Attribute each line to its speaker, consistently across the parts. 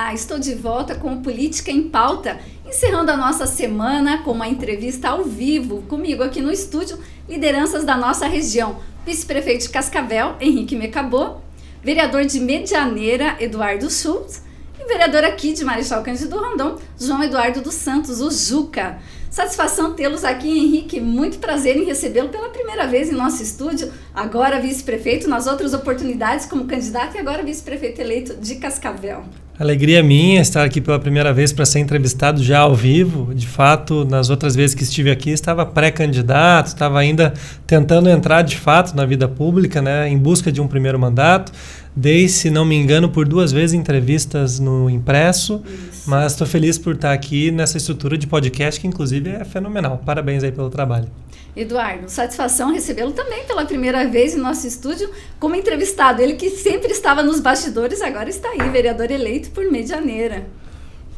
Speaker 1: Olá, estou de volta com Política em Pauta, encerrando a nossa semana com uma entrevista ao vivo comigo aqui no estúdio, lideranças da nossa região, vice-prefeito de Cascavel, Henrique Mecabô, vereador de Medianeira, Eduardo Schultz, e vereador aqui de Marechal Cândido Rondon, João Eduardo dos Santos, o Juca. Satisfação tê-los aqui, Henrique, muito prazer em recebê-lo pela primeira vez em nosso estúdio, agora vice-prefeito, nas outras oportunidades como candidato e agora vice-prefeito eleito de Cascavel.
Speaker 2: Alegria minha estar aqui pela primeira vez para ser entrevistado já ao vivo. De fato, nas outras vezes que estive aqui, estava pré-candidato, estava ainda tentando entrar de fato na vida pública, né, em busca de um primeiro mandato. Dei, se não me engano, por 2 vezes entrevistas no impresso, mas estou feliz por estar aqui nessa estrutura de podcast, que inclusive é fenomenal. Parabéns aí pelo trabalho.
Speaker 1: Eduardo, satisfação recebê-lo também pela primeira vez em nosso estúdio como entrevistado. Ele que sempre estava nos bastidores, agora está aí, vereador eleito por Medianeira.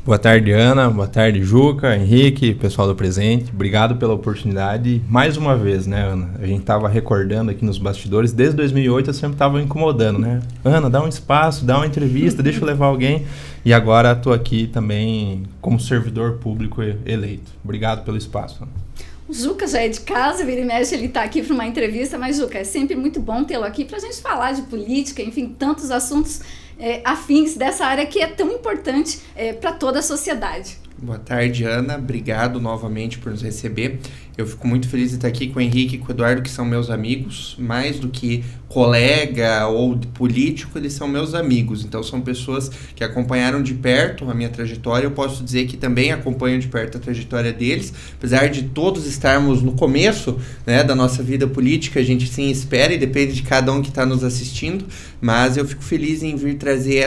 Speaker 3: Boa tarde, Ana. Boa tarde, Juca, Henrique, pessoal do presente. Obrigado pela oportunidade. Mais uma vez, né, Ana? A gente estava recordando aqui nos bastidores. Desde 2008 eu sempre estava incomodando, né? Ana, dá um espaço, dá uma entrevista, deixa eu levar alguém. E agora estou aqui também como servidor público eleito. Obrigado pelo espaço, Ana.
Speaker 1: O Juca já é de casa, vira e mexe, ele está aqui para uma entrevista, mas Juca, é sempre muito bom tê-lo aqui para a gente falar de política, enfim, tantos assuntos afins dessa área que é tão importante para toda a sociedade.
Speaker 4: Boa tarde, Ana. Obrigado novamente por nos receber. Eu fico muito feliz de estar aqui com o Henrique e com o Eduardo, que são meus amigos. Mais do que colega ou político, eles são meus amigos. Então, são pessoas que acompanharam de perto a minha trajetória. Eu posso dizer que também acompanho de perto a trajetória deles. Apesar de todos estarmos no começo, né, da nossa vida política, a gente sim espera e depende de cada um que está nos assistindo. Mas eu fico feliz em vir trazer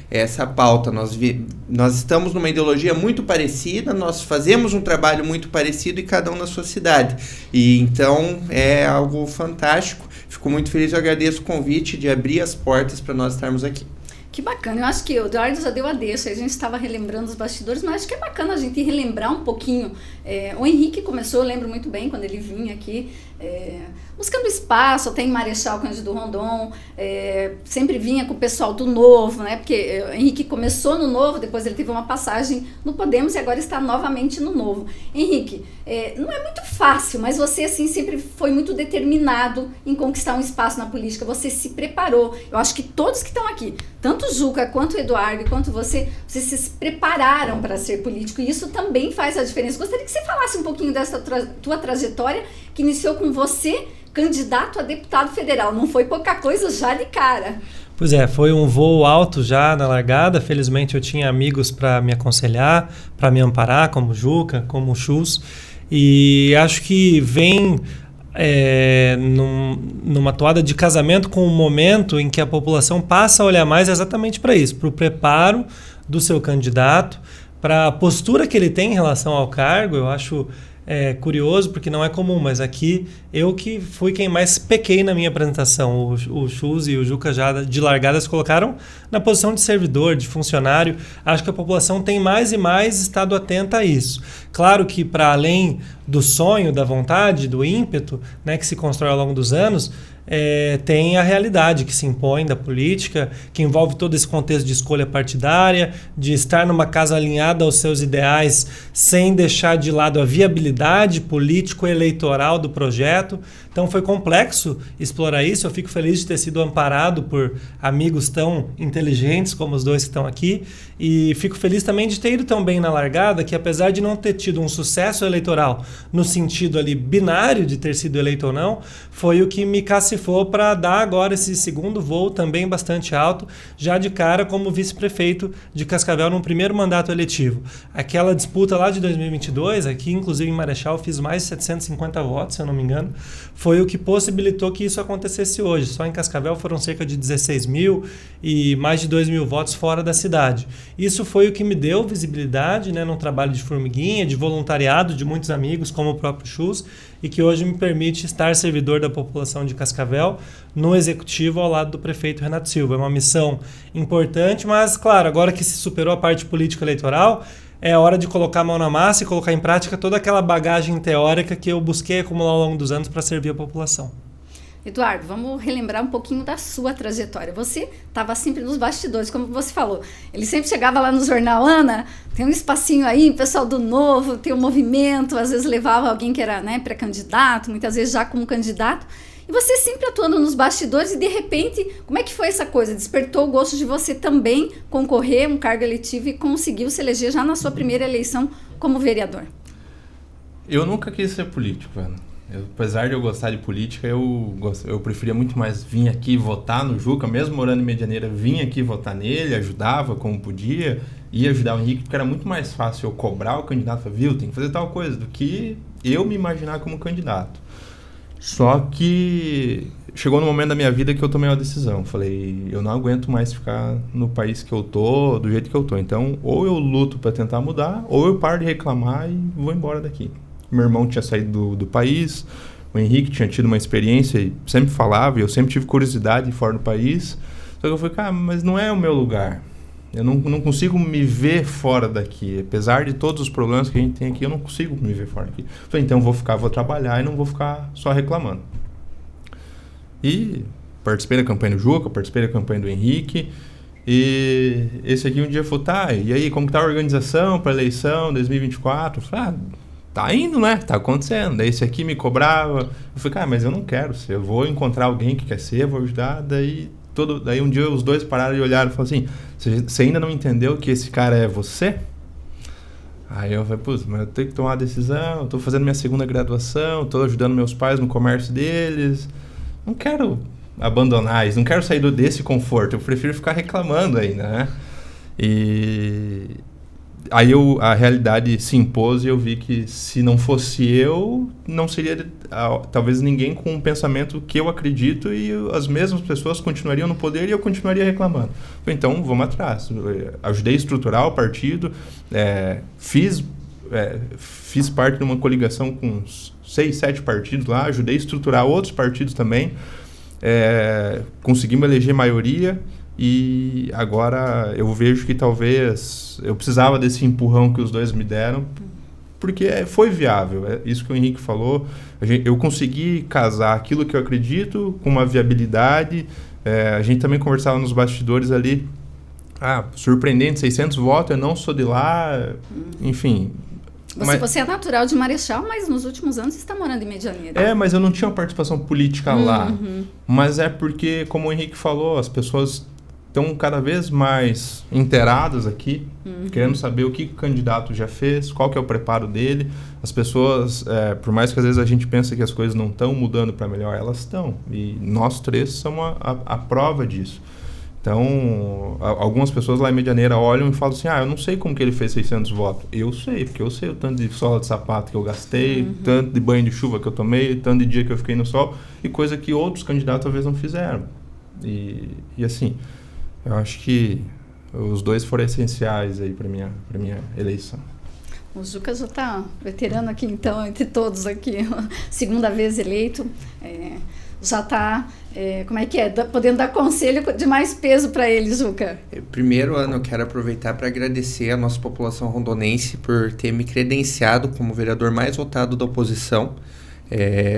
Speaker 4: essa pauta. Nós estamos numa ideologia muito parecida, nós fazemos um trabalho muito parecido e cada um na sua cidade. E então é algo fantástico. Fico muito feliz e agradeço o convite de abrir as portas para nós estarmos aqui.
Speaker 1: Que bacana, eu acho que o Eduardo já deu a deixa, a gente estava relembrando os bastidores, mas acho que é bacana a gente relembrar um pouquinho. O Henrique começou, eu lembro muito bem, quando ele vinha aqui, buscando espaço, até em Marechal Cândido Rondon, sempre vinha com o pessoal do Novo, né? Porque o Henrique começou no Novo, depois ele teve uma passagem no Podemos e agora está novamente no Novo. Henrique, não é muito fácil, mas você assim sempre foi muito determinado em conquistar um espaço na política, você se preparou. Eu acho que todos que estão aqui, tanto o Juca, quanto o Eduardo, quanto vocês se prepararam para ser político e isso também faz a diferença. Gostaria que você falasse um pouquinho dessa tua trajetória que iniciou com você, candidato a deputado federal. Não foi pouca coisa já de cara.
Speaker 2: Pois é, foi um voo alto já na largada. Felizmente eu tinha amigos para me aconselhar, para me amparar, como o Juca, como o Schultz. E acho que vem numa toada de casamento com um momento em que a população passa a olhar mais exatamente para isso, para o preparo do seu candidato, para a postura que ele tem em relação ao cargo. Eu acho curioso, porque não é comum, mas aqui eu que fui quem mais pequei na minha apresentação. O Schultz e o Juca já de largadas colocaram na posição de servidor, de funcionário. Acho que a população tem mais e mais estado atenta a isso. Claro que para além do sonho, da vontade, do ímpeto, né, que se constrói ao longo dos anos, tem a realidade que se impõe da política, que envolve todo esse contexto de escolha partidária, de estar numa casa alinhada aos seus ideais, sem deixar de lado a viabilidade político-eleitoral do projeto. Então foi complexo explorar isso. Eu fico feliz de ter sido amparado por amigos tão inteligentes como os dois que estão aqui, e fico feliz também de ter ido tão bem na largada, que apesar de não ter tido um sucesso eleitoral no sentido ali binário de ter sido eleito ou não, foi o que me cacifou para dar agora esse segundo voo também bastante alto, já de cara como vice-prefeito de Cascavel num primeiro mandato eletivo. Aquela disputa lá de 2022, aqui inclusive em Marechal fiz mais de 750 votos, se eu não me engano, foi o que possibilitou que isso acontecesse hoje. Só em Cascavel foram cerca de 16 mil e mais de 2 mil votos fora da cidade. Isso foi o que me deu visibilidade, né, num trabalho de formiguinha, de voluntariado de muitos amigos, como o próprio Schultz, e que hoje me permite estar servidor da população de Cascavel no executivo ao lado do prefeito Renato Silva. É uma missão importante, mas, claro, agora que se superou a parte política eleitoral, é hora de colocar a mão na massa e colocar em prática toda aquela bagagem teórica que eu busquei acumular ao longo dos anos para servir a população.
Speaker 1: Eduardo, vamos relembrar um pouquinho da sua trajetória. Você estava sempre nos bastidores, como você falou. Ele sempre chegava lá no jornal, Ana, tem um espacinho aí, pessoal do Novo, tem um movimento, às vezes levava alguém que era, né, pré-candidato, muitas vezes já como candidato. E você sempre atuando nos bastidores e, de repente, como é que foi essa coisa? Despertou o gosto de você também concorrer a um cargo eletivo e conseguiu se eleger já na sua primeira eleição como vereador?
Speaker 3: Eu nunca quis ser político, Ana. Apesar de eu gostar de política, eu preferia muito mais vir aqui votar no Juca, mesmo morando em Medianeira, vim aqui votar nele, ajudava como podia, ia ajudar o Henrique, porque era muito mais fácil eu cobrar o candidato, viu, tem que fazer tal coisa, do que eu me imaginar como candidato. Só que chegou no momento da minha vida que eu tomei uma decisão. Falei, eu não aguento mais ficar no país que eu tô, do jeito que eu tô. Então, ou eu luto para tentar mudar, ou eu paro de reclamar e vou embora daqui. Meu irmão tinha saído do país, o Henrique tinha tido uma experiência e sempre falava, e eu sempre tive curiosidade fora do país. Só que eu falei, cara, mas não é o meu lugar. Eu não consigo me ver fora daqui. Apesar de todos os problemas que a gente tem aqui, eu não consigo me ver fora daqui. Falei, então vou trabalhar e não vou ficar só reclamando. E participei da campanha do Juca, participei da campanha do Henrique. E esse aqui um dia falou, tá, e aí, como que tá a organização para a eleição 2024? Eu falei, tá indo, né? Tá acontecendo. Daí esse aqui me cobrava. Eu falei, cara, mas eu não quero ser. Eu vou encontrar alguém que quer ser, vou ajudar. Daí um dia os dois pararam e olharam e falaram assim, você ainda não entendeu que esse cara é você? Aí eu falei, putz, mas eu tenho que tomar uma decisão, eu tô fazendo minha segunda graduação, tô ajudando meus pais no comércio deles. Não quero abandonar isso, não quero sair desse conforto, eu prefiro ficar reclamando ainda, né? E aí a realidade se impôs e eu vi que se não fosse eu, não seria talvez ninguém com um pensamento que eu acredito e as mesmas pessoas continuariam no poder e eu continuaria reclamando. Então, vamos atrás. Ajudei a estruturar o partido, fiz parte de uma coligação com uns 6, 7 partidos lá, ajudei a estruturar outros partidos também, conseguimos eleger maioria. E agora eu vejo que talvez eu precisava desse empurrão que os dois me deram, porque foi viável, é isso que o Henrique falou, eu consegui casar aquilo que eu acredito com uma viabilidade, a gente também conversava nos bastidores ali, surpreendente, 600 votos, eu não sou de lá, enfim...
Speaker 1: Você é natural de Marechal, mas nos últimos anos você está morando em Medianeira.
Speaker 3: Mas eu não tinha uma participação política lá, mas é porque, como o Henrique falou, as pessoas estão cada vez mais inteiradas aqui, querendo saber o que o candidato já fez, qual que é o preparo dele. As pessoas, por mais que às vezes a gente pense que as coisas não estão mudando para melhor, elas estão. E nós três somos a prova disso. Então, algumas pessoas lá em Medianeira olham e falam assim, eu não sei como que ele fez 600 votos. Eu sei, porque eu sei o tanto de sola de sapato que eu gastei, tanto de banho de chuva que eu tomei, tanto de dia que eu fiquei no sol, e coisa que outros candidatos talvez não fizeram. E assim... Eu acho que os dois foram essenciais aí para minha eleição.
Speaker 1: O Juca já está veterano aqui, então, entre todos aqui. Segunda vez eleito, já está, podendo dar conselho de mais peso para ele, Juca.
Speaker 4: Primeiro, Ana, eu quero aproveitar para agradecer a nossa população rondonense por ter me credenciado como vereador mais votado da oposição.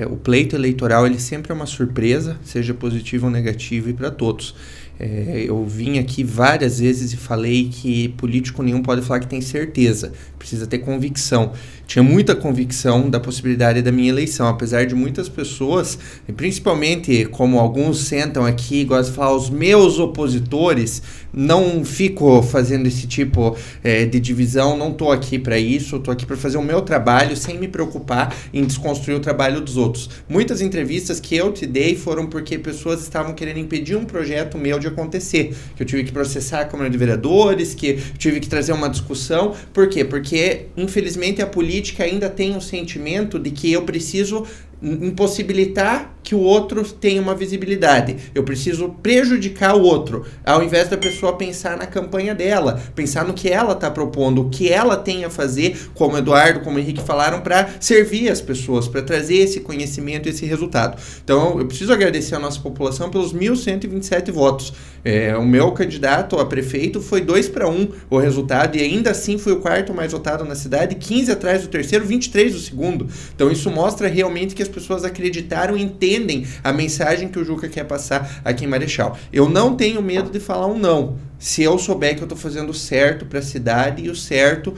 Speaker 4: O pleito eleitoral ele sempre é uma surpresa, seja positivo ou negativo, e para todos. Eu vim aqui várias vezes e falei que político nenhum pode falar que tem certeza, precisa ter convicção. Tinha muita convicção da possibilidade da minha eleição, apesar de muitas pessoas, principalmente como alguns sentam aqui e gostam de falar, os meus opositores, não fico fazendo esse tipo de divisão, não estou aqui para isso, estou aqui para fazer o meu trabalho sem me preocupar em desconstruir o trabalho dos outros. Muitas entrevistas que eu te dei foram porque pessoas estavam querendo impedir um projeto meu de acontecer, que eu tive que processar a Câmara de Vereadores, que eu tive que trazer uma discussão. Por quê? Porque, infelizmente, a política ainda tem o sentimento de que eu preciso impossibilitar que o outro tenha uma visibilidade. Eu preciso prejudicar o outro, ao invés da pessoa pensar na campanha dela, pensar no que ela está propondo, o que ela tem a fazer, como o Eduardo, como o Henrique falaram, para servir as pessoas, para trazer esse conhecimento, esse resultado. Então, eu preciso agradecer a nossa população pelos 1.127 votos. O meu candidato a prefeito foi 2-1 o resultado, e ainda assim foi o quarto mais votado na cidade, 15 atrás do terceiro, 23 do segundo. Então, isso mostra realmente que as pessoas acreditaram em ter entendem a mensagem que o Juca quer passar aqui em Marechal. Eu não tenho medo de falar um não, se eu souber que eu estou fazendo o certo para a cidade e o certo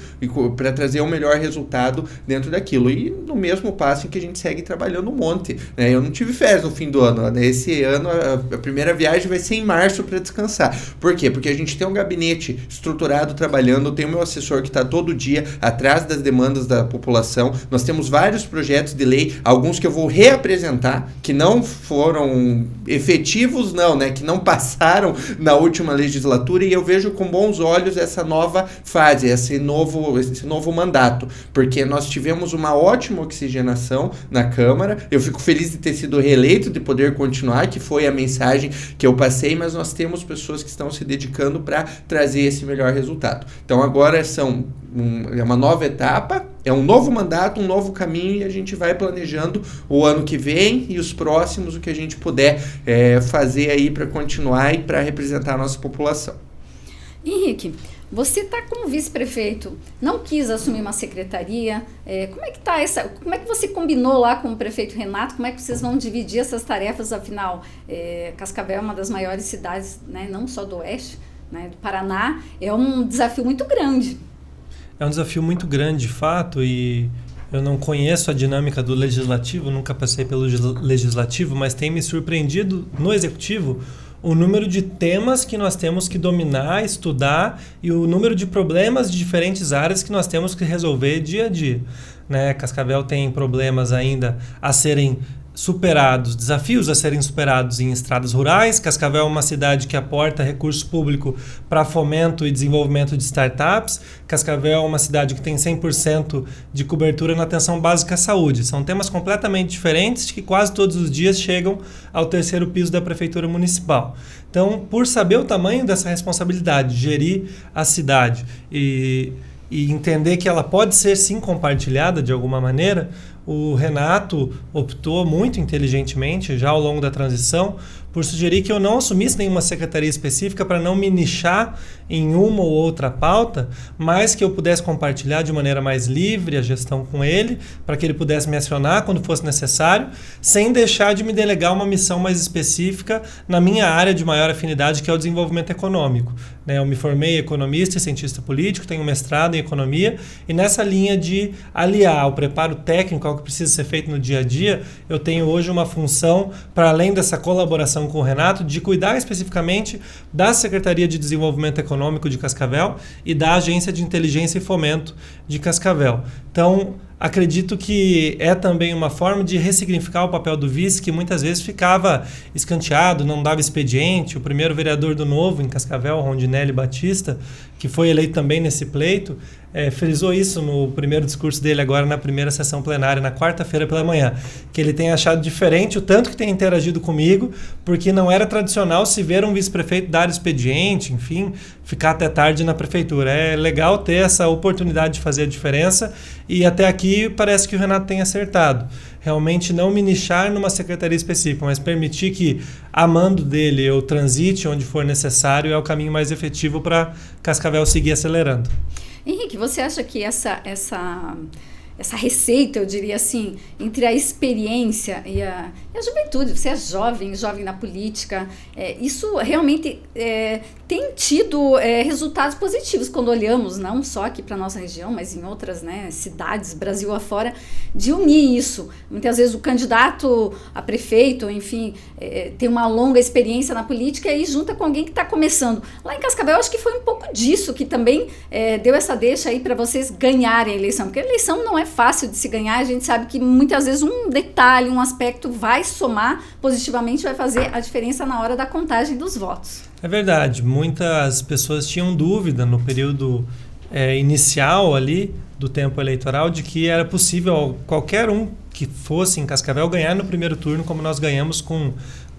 Speaker 4: para trazer o melhor resultado dentro daquilo. E no mesmo passo em que a gente segue trabalhando um monte, né? Eu não tive férias no fim do ano, né? Esse ano a primeira viagem vai ser em março para descansar. Por quê? Porque a gente tem um gabinete estruturado trabalhando, tem o meu assessor que está todo dia atrás das demandas da população. Nós temos vários projetos de lei, alguns que eu vou reapresentar, que não foram efetivos não, né? Que não passaram na última legislatura, e eu vejo com bons olhos essa nova fase, esse novo mandato, porque nós tivemos uma ótima oxigenação na Câmara. Eu fico feliz de ter sido reeleito, de poder continuar, que foi a mensagem que eu passei, mas nós temos pessoas que estão se dedicando para trazer esse melhor resultado. Então agora é uma nova etapa, é um novo mandato, um novo caminho, e a gente vai planejando o ano que vem e os próximos, o que a gente puder fazer aí para continuar e para representar a nossa população.
Speaker 1: Henrique, você está como vice-prefeito, não quis assumir uma secretaria, como é que tá como é que você combinou lá com o prefeito Renato, como é que vocês vão dividir essas tarefas, afinal, Cascavel é uma das maiores cidades, né, não só do Oeste, né, do Paraná, é um desafio muito grande.
Speaker 2: É um desafio muito grande, de fato, e eu não conheço a dinâmica do Legislativo, nunca passei pelo Legislativo, mas tem me surpreendido no Executivo o número de temas que nós temos que dominar, estudar, e o número de problemas de diferentes áreas que nós temos que resolver dia a dia, né? Cascavel tem problemas ainda a serem superados, desafios a serem superados em estradas rurais. Cascavel é uma cidade que aporta recurso público para fomento e desenvolvimento de startups. Cascavel é uma cidade que tem 100% de cobertura na atenção básica à saúde. São temas completamente diferentes que quase todos os dias chegam ao terceiro piso da Prefeitura Municipal. Então, por saber o tamanho dessa responsabilidade, gerir a cidade e entender que ela pode ser sim compartilhada de alguma maneira, o Renato optou muito inteligentemente, já ao longo da transição, por sugerir que eu não assumisse nenhuma secretaria específica para não me nichar em uma ou outra pauta, mas que eu pudesse compartilhar de maneira mais livre a gestão com ele, para que ele pudesse me acionar quando fosse necessário, sem deixar de me delegar uma missão mais específica na minha área de maior afinidade, que é o desenvolvimento econômico. Eu me formei economista e cientista político, tenho mestrado em economia, e nessa linha de aliar o preparo técnico ao que precisa ser feito no dia a dia, eu tenho hoje uma função, para além dessa colaboração com o Renato, de cuidar especificamente da Secretaria de Desenvolvimento Econômico de Cascavel e da Agência de Inteligência e Fomento de Cascavel. Então, acredito que é também uma forma de ressignificar o papel do vice, que muitas vezes ficava escanteado, não dava expediente. O primeiro vereador do Novo em Cascavel, Rondinelli Batista, que foi eleito também nesse pleito, frisou isso no primeiro discurso dele agora na primeira sessão plenária, na quarta-feira pela manhã, que ele tem achado diferente o tanto que tem interagido comigo, porque não era tradicional se ver um vice-prefeito dar expediente, enfim, ficar até tarde na prefeitura. É legal ter essa oportunidade de fazer a diferença, e até aqui parece que o Renato tem acertado. Realmente não me nichar numa secretaria específica, mas permitir que, a mando dele, eu transite onde for necessário, é o caminho mais efetivo para Cascavel seguir acelerando.
Speaker 1: Henrique, você acha que essa receita, eu diria assim, entre a experiência e a juventude, você é jovem na política, isso realmente tem tido resultados positivos quando olhamos, não só aqui para a nossa região, mas em outras, né, cidades, Brasil afora, de unir isso. Muitas vezes o candidato a prefeito, enfim, tem uma longa experiência na política e junta com alguém que está começando. Lá em Cascavel, eu acho que foi um pouco disso que também deu essa deixa aí para vocês ganharem a eleição, porque a eleição não é fácil de se ganhar, a gente sabe que muitas vezes um detalhe, um aspecto vai somar positivamente, vai fazer a diferença na hora da contagem dos votos.
Speaker 2: É verdade, muitas pessoas tinham dúvida no período inicial ali do tempo eleitoral de que era possível qualquer um que fosse em Cascavel ganhar no primeiro turno, como nós ganhamos com,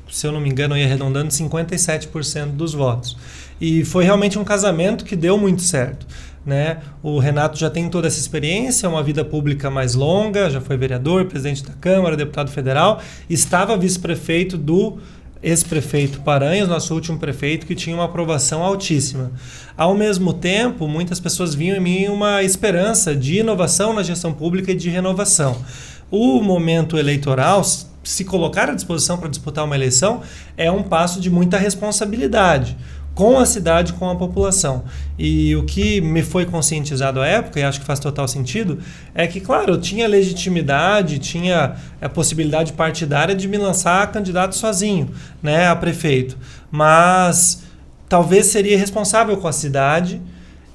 Speaker 2: se eu não me engano, eu ia arredondando 57% dos votos. E foi realmente um casamento que deu muito certo, né? O Renato já tem toda essa experiência, uma vida pública mais longa, já foi vereador, presidente da Câmara, deputado federal, estava vice-prefeito do ex-prefeito Paranhos, nosso último prefeito, que tinha uma aprovação altíssima. Ao mesmo tempo, muitas pessoas viam em mim uma esperança de inovação na gestão pública e de renovação. O momento eleitoral, se colocar à disposição para disputar uma eleição é um passo de muita responsabilidade com a cidade, com a população. E o que me foi conscientizado à época, e acho que faz total sentido, é que, claro, eu tinha legitimidade, tinha a possibilidade partidária de me lançar candidato sozinho, né, a prefeito. Mas talvez seria irresponsável com a cidade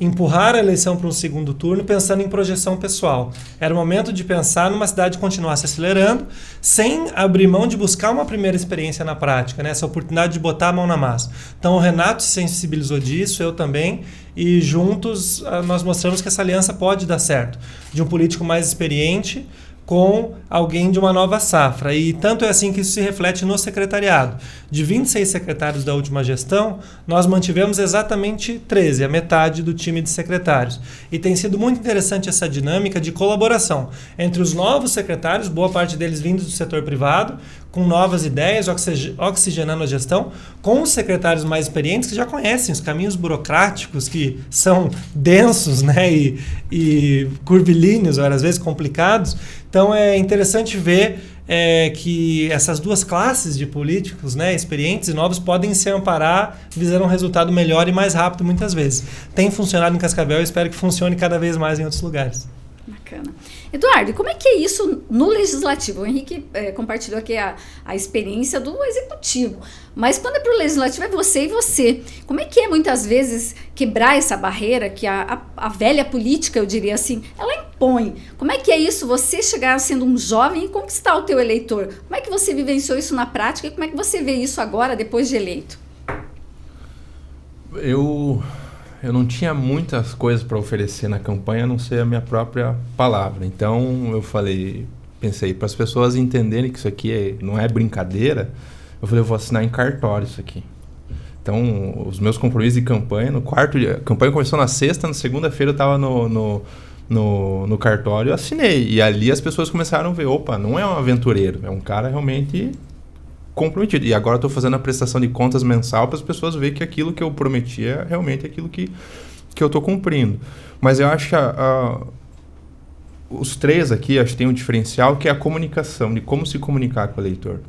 Speaker 2: empurrar a eleição para um segundo turno pensando em projeção pessoal. Era o momento de pensar numa cidade que continuasse acelerando, sem abrir mão de buscar uma primeira experiência na prática, né? Essa oportunidade de botar a mão na massa. Então o Renato se sensibilizou disso, eu também, e juntos nós mostramos que essa aliança pode dar certo. De um político mais experiente com alguém de uma nova safra. E tanto é assim que isso se reflete no secretariado. De 26 secretários da última gestão, nós mantivemos exatamente 13, a metade do time de secretários. E tem sido muito interessante essa dinâmica de colaboração entre os novos secretários, boa parte deles vindos do setor privado, com novas ideias, oxigenando a gestão, com os secretários mais experientes que já conhecem os caminhos burocráticos, que são densos, né, e curvilíneos, ou às vezes complicados. Então é interessante ver que essas duas classes de políticos, né, experientes e novos, podem se amparar visando um resultado melhor e mais rápido muitas vezes. Tem funcionado em Cascavel e espero que funcione cada vez mais em outros lugares.
Speaker 1: Bacana. Eduardo, como é que é isso no Legislativo? O Henrique compartilhou aqui a experiência do Executivo, mas quando é para o Legislativo é você e você. Como é que é muitas vezes quebrar essa barreira que a velha política, eu diria assim, ela impõe? Como é que é isso, você chegar sendo um jovem e conquistar o teu eleitor? Como é que você vivenciou isso na prática e como é que você vê isso agora, depois de eleito?
Speaker 3: Eu não tinha muitas coisas para oferecer na campanha, a não ser a minha própria palavra. Então, pensei, para as pessoas entenderem que isso aqui não é brincadeira, eu falei, eu vou assinar em cartório isso aqui. Então, os meus compromissos de campanha, a campanha começou na sexta, na segunda-feira eu estava no cartório, eu assinei. E ali as pessoas começaram a ver, opa, não é um aventureiro, é um cara realmente comprometido. E agora estou fazendo a prestação de contas mensal para as pessoas verem que aquilo que eu prometi é realmente aquilo que eu estou cumprindo. Mas eu acho que os três aqui, acho que tem um diferencial, que é a comunicação, de como se comunicar com o eleitor.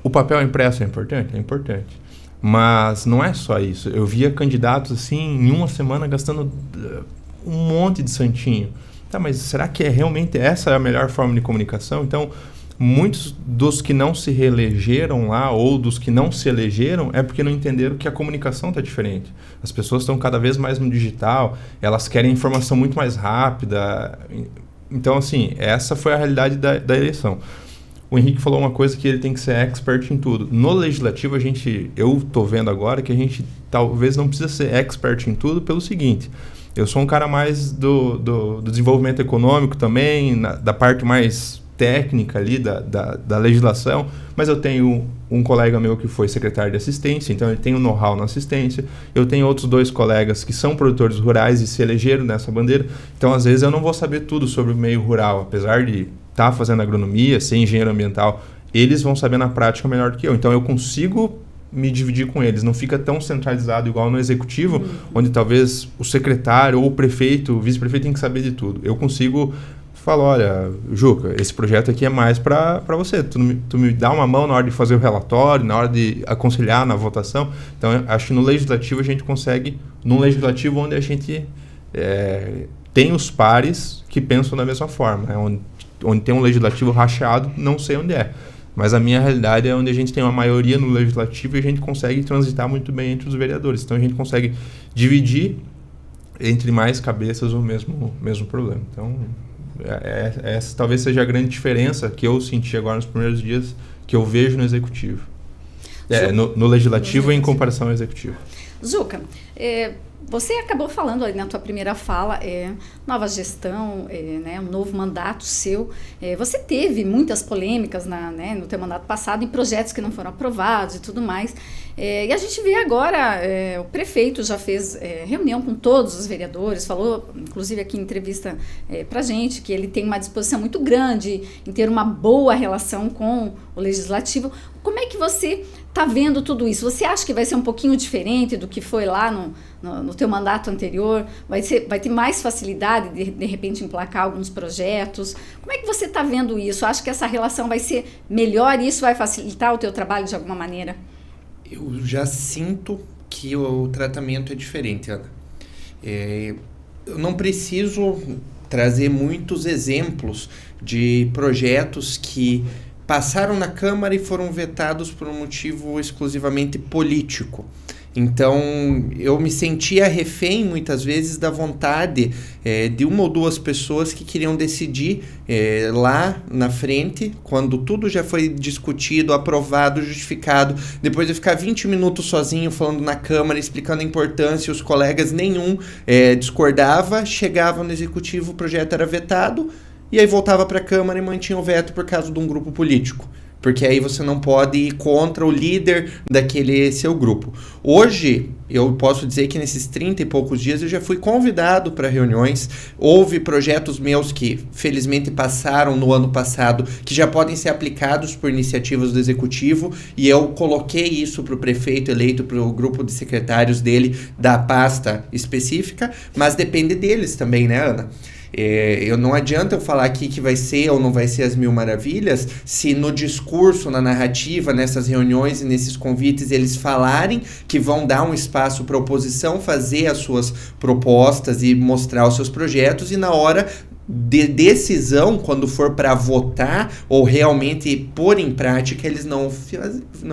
Speaker 3: O papel impresso é importante? É importante. Mas não é só isso. Eu via candidatos assim, em uma semana, gastando um monte de santinho. Tá, mas será que realmente essa é a melhor forma de comunicação? Então, muitos dos que não se reelegeram lá, ou dos que não se elegeram, é porque não entenderam que a comunicação está diferente. As pessoas estão cada vez mais no digital, elas querem informação muito mais rápida. Então, assim, essa foi a realidade da eleição. O Henrique falou uma coisa, que ele tem que ser expert em tudo. No Legislativo, eu estou vendo agora que a gente talvez não precisa ser expert em tudo pelo seguinte: eu sou um cara mais do desenvolvimento econômico também, da parte mais técnica ali da legislação, mas eu tenho um colega meu que foi secretário de assistência, então ele tem um know-how na assistência. Eu tenho outros 2 colegas que são produtores rurais e se elegeram nessa bandeira, então às vezes eu não vou saber tudo sobre o meio rural, apesar de estar fazendo agronomia, ser engenheiro ambiental, eles vão saber na prática melhor do que eu, então eu consigo me dividir com eles, não fica tão centralizado igual no Executivo, onde talvez o secretário ou o prefeito, o vice-prefeito tem que saber de tudo. Eu consigo falar, olha, Juca, esse projeto aqui é mais para você, tu me dá uma mão na hora de fazer o relatório, na hora de aconselhar na votação. Então, acho que no Legislativo a gente consegue, num Legislativo onde a gente tem os pares que pensam da mesma forma, né? Onde tem um Legislativo rachado, não sei onde é. Mas a minha realidade é onde a gente tem uma maioria no Legislativo e a gente consegue transitar muito bem entre os vereadores. Então, a gente consegue dividir entre mais cabeças o mesmo problema. Então, essa talvez seja a grande diferença que eu senti agora nos primeiros dias, que eu vejo no Executivo. No Legislativo em comparação ao Executivo.
Speaker 1: Zuca, você acabou falando ali na tua primeira fala, nova gestão, né, um novo mandato seu. Você teve muitas polêmicas no teu mandato passado em projetos que não foram aprovados e tudo mais. E a gente vê agora, o prefeito já fez reunião com todos os vereadores, falou, inclusive aqui em entrevista pra gente, que ele tem uma disposição muito grande em ter uma boa relação com o Legislativo. Como é que você está vendo tudo isso? Você acha que vai ser um pouquinho diferente do que foi lá no teu mandato anterior? Vai ter mais facilidade de repente emplacar alguns projetos? Como é que você está vendo isso? Acha que essa relação vai ser melhor e isso vai facilitar o teu trabalho de alguma maneira?
Speaker 4: Eu já sinto que o tratamento é diferente, Ana. Eu não preciso trazer muitos exemplos de projetos que passaram na Câmara e foram vetados por um motivo exclusivamente político. Então, eu me sentia refém, muitas vezes, da vontade de uma ou duas pessoas que queriam decidir lá na frente, quando tudo já foi discutido, aprovado, justificado, depois de ficar 20 minutos sozinho falando na Câmara, explicando a importância, os colegas nenhum discordava, chegava no Executivo, o projeto era vetado, e aí voltava para a Câmara e mantinha o veto por causa de um grupo político. Porque aí você não pode ir contra o líder daquele seu grupo. Hoje, eu posso dizer que nesses 30 e poucos dias eu já fui convidado para reuniões. Houve projetos meus que, felizmente, passaram no ano passado, que já podem ser aplicados por iniciativas do Executivo, e eu coloquei isso para o prefeito eleito, para o grupo de secretários dele, da pasta específica, mas depende deles também, né, Ana? Não adianta eu falar aqui que vai ser ou não vai ser as 1000 maravilhas, se no discurso, na narrativa, nessas reuniões e nesses convites eles falarem que vão dar um espaço para a oposição fazer as suas propostas e mostrar os seus projetos, e na hora de decisão, quando for para votar ou realmente pôr em prática, eles não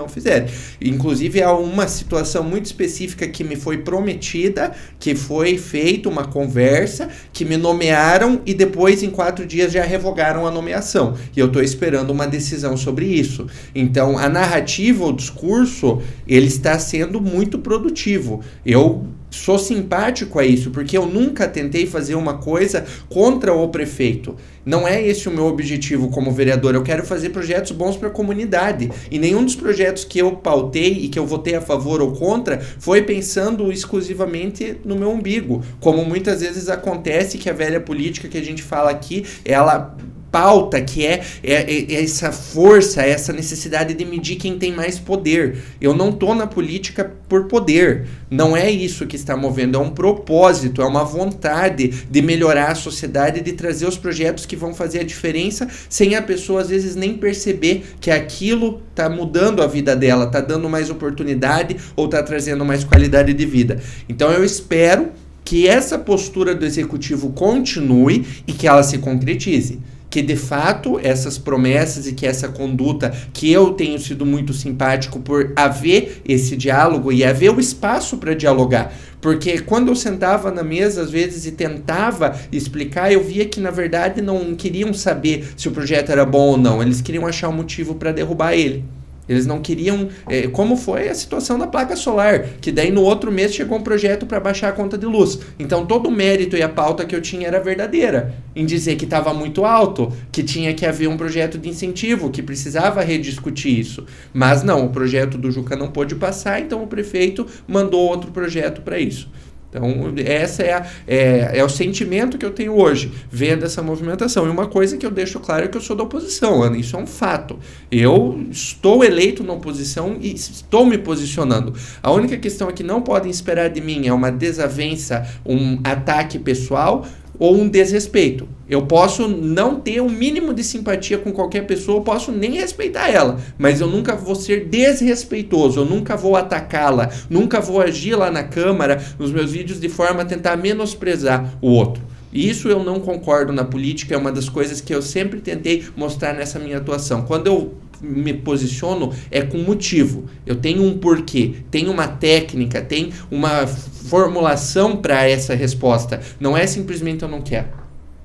Speaker 4: fizerem. Inclusive, há uma situação muito específica que me foi prometida, que foi feita uma conversa, que me nomearam e depois, em 4 dias, já revogaram a nomeação. E eu estou esperando uma decisão sobre isso. Então, a narrativa, o discurso, ele está sendo muito produtivo. Eu sou simpático a isso, porque eu nunca tentei fazer uma coisa contra o prefeito. Não é esse o meu objetivo como vereador. Eu quero fazer projetos bons para a comunidade. E nenhum dos projetos que eu pautei e que eu votei a favor ou contra foi pensando exclusivamente no meu umbigo. Como muitas vezes acontece, que a velha política que a gente fala aqui, ela pauta, que é essa força, essa necessidade de medir quem tem mais poder. Eu não estou na política por poder. Não é isso que está movendo, é um propósito, é uma vontade de melhorar a sociedade, de trazer os projetos que vão fazer a diferença, sem a pessoa às vezes nem perceber que aquilo está mudando a vida dela, está dando mais oportunidade ou está trazendo mais qualidade de vida. Então eu espero que essa postura do Executivo continue e que ela se concretize. Que de fato essas promessas e que essa conduta, que eu tenho sido muito simpático por haver esse diálogo e haver o espaço para dialogar. Porque quando eu sentava na mesa, às vezes, e tentava explicar, eu via que, na verdade, não queriam saber se o projeto era bom ou não. Eles queriam achar um motivo para derrubar ele. Eles não queriam, como foi a situação da placa solar, que daí no outro mês chegou um projeto para baixar a conta de luz. Então todo o mérito e a pauta que eu tinha era verdadeira, em dizer que estava muito alto, que tinha que haver um projeto de incentivo, que precisava rediscutir isso. Mas não, o projeto do Juca não pôde passar, então o prefeito mandou outro projeto para isso. Então, essa é o sentimento que eu tenho hoje, vendo essa movimentação. E uma coisa que eu deixo claro é que eu sou da oposição, Ana, isso é um fato. Eu estou eleito na oposição e estou me posicionando. A única questão é que não podem esperar de mim é uma desavença, um ataque pessoal ou um desrespeito. Eu posso não ter um mínimo de simpatia com qualquer pessoa, eu posso nem respeitar ela, mas eu nunca vou ser desrespeitoso, eu nunca vou atacá-la, nunca vou agir lá na Câmara, nos meus vídeos, de forma a tentar menosprezar o outro. Isso eu não concordo na política, é uma das coisas que eu sempre tentei mostrar nessa minha atuação. Quando eu me posiciono, é com motivo. Eu tenho um porquê, tenho uma técnica, tenho uma formulação para essa resposta. Não é simplesmente eu não quero.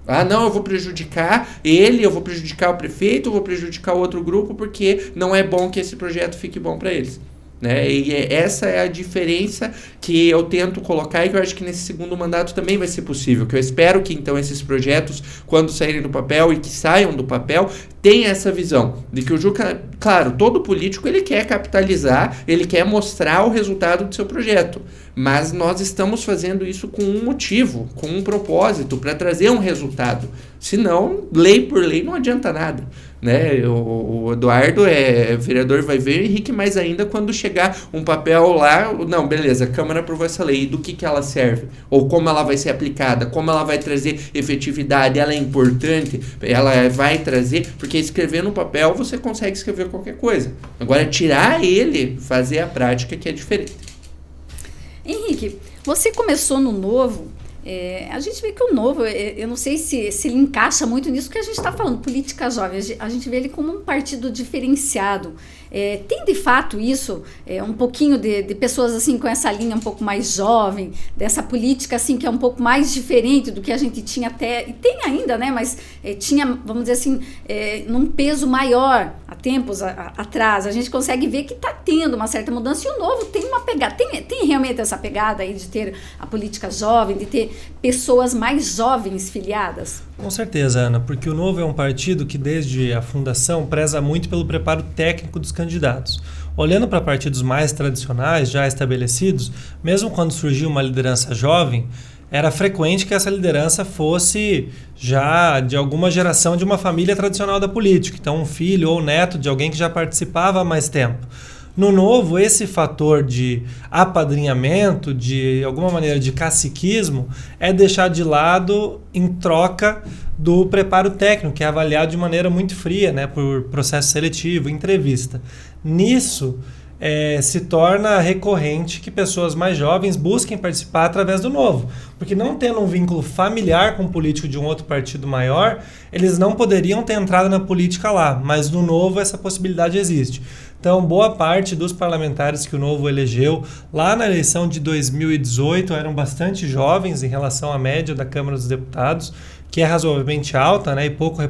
Speaker 4: Ah, não, eu vou prejudicar ele, eu vou prejudicar o prefeito, eu vou prejudicar o outro grupo, porque não é bom que esse projeto fique bom para eles. Né? E essa é a diferença que eu tento colocar e que eu acho que nesse segundo mandato também vai ser possível, que eu espero que então esses projetos, quando saírem do papel e que saiam do papel, tenham essa visão de que o Juca, claro, todo político ele quer capitalizar, ele quer mostrar o resultado do seu projeto, mas nós estamos fazendo isso com um motivo, com um propósito, para trazer um resultado. Senão, lei por lei não adianta nada. né? O Eduardo é vereador, vai ver, o Henrique mais ainda quando chegar um papel lá, não, beleza, a Câmara aprovou essa lei, e do que ela serve? Ou como ela vai ser aplicada? Como ela vai trazer efetividade? Ela é importante? Ela vai trazer? Porque escrever no papel você consegue escrever qualquer coisa. Agora, tirar ele, fazer a prática que é diferente.
Speaker 1: Henrique, você começou no Novo. A gente vê que o Novo, eu não sei se ele encaixa muito nisso que a gente está falando, política jovem. A gente vê ele como um partido diferenciado. Tem de fato isso, um pouquinho de pessoas assim com essa linha um pouco mais jovem, dessa política assim que é um pouco mais diferente do que a gente tinha até, e tem ainda, né? Mas tinha, vamos dizer assim, num peso maior há tempos atrás. A gente consegue ver que está tendo uma certa mudança, e o Novo tem uma pegada, tem realmente essa pegada aí de ter a política jovem, de ter pessoas mais jovens filiadas?
Speaker 2: Com certeza, Ana, porque o Novo é um partido que desde a fundação preza muito pelo preparo técnico dos candidatos. Olhando para partidos mais tradicionais, já estabelecidos, mesmo quando surgiu uma liderança jovem, era frequente que essa liderança fosse já de alguma geração de uma família tradicional da política, então um filho ou neto de alguém que já participava há mais tempo. No Novo, esse fator de apadrinhamento, de alguma maneira de caciquismo, é deixado de lado em troca do preparo técnico, que é avaliado de maneira muito fria, né, por processo seletivo, entrevista. Nisso, se torna recorrente que pessoas mais jovens busquem participar através do Novo. Porque não tendo um vínculo familiar com um político de um outro partido maior, eles não poderiam ter entrado na política lá, mas no Novo essa possibilidade existe. Então, boa parte dos parlamentares que o Novo elegeu lá na eleição de 2018 eram bastante jovens em relação à média da Câmara dos Deputados, que é razoavelmente alta, né, e pouco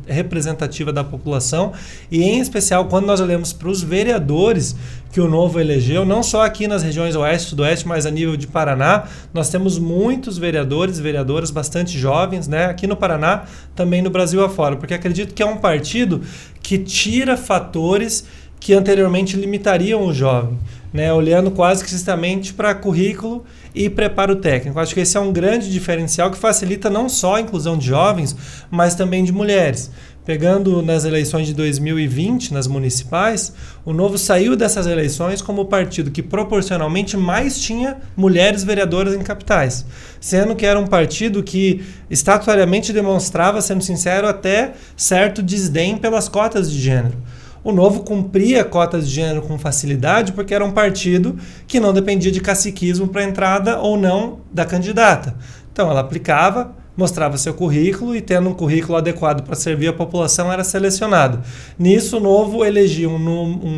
Speaker 2: representativa da população, e em especial quando nós olhamos para os vereadores que o Novo elegeu, não só aqui nas regiões oeste e sudoeste, mas a nível de Paraná, nós temos muitos vereadores e vereadoras bastante jovens, né, aqui no Paraná, também no Brasil afora, porque acredito que é um partido que tira fatores que anteriormente limitariam o jovem, né, olhando quase que sistematiquamente para currículo e preparo técnico. Acho que esse é um grande diferencial que facilita não só a inclusão de jovens, mas também de mulheres. Pegando nas eleições de 2020, nas municipais, o Novo saiu dessas eleições como o partido que proporcionalmente mais tinha mulheres vereadoras em capitais, sendo que era um partido que estatuariamente demonstrava, sendo sincero, até certo desdém pelas cotas de gênero. O Novo cumpria cotas de gênero com facilidade porque era um partido que não dependia de caciquismo para a entrada ou não da candidata. Então ela aplicava, mostrava seu currículo e, tendo um currículo adequado para servir a população, era selecionado. Nisso, o Novo elegia um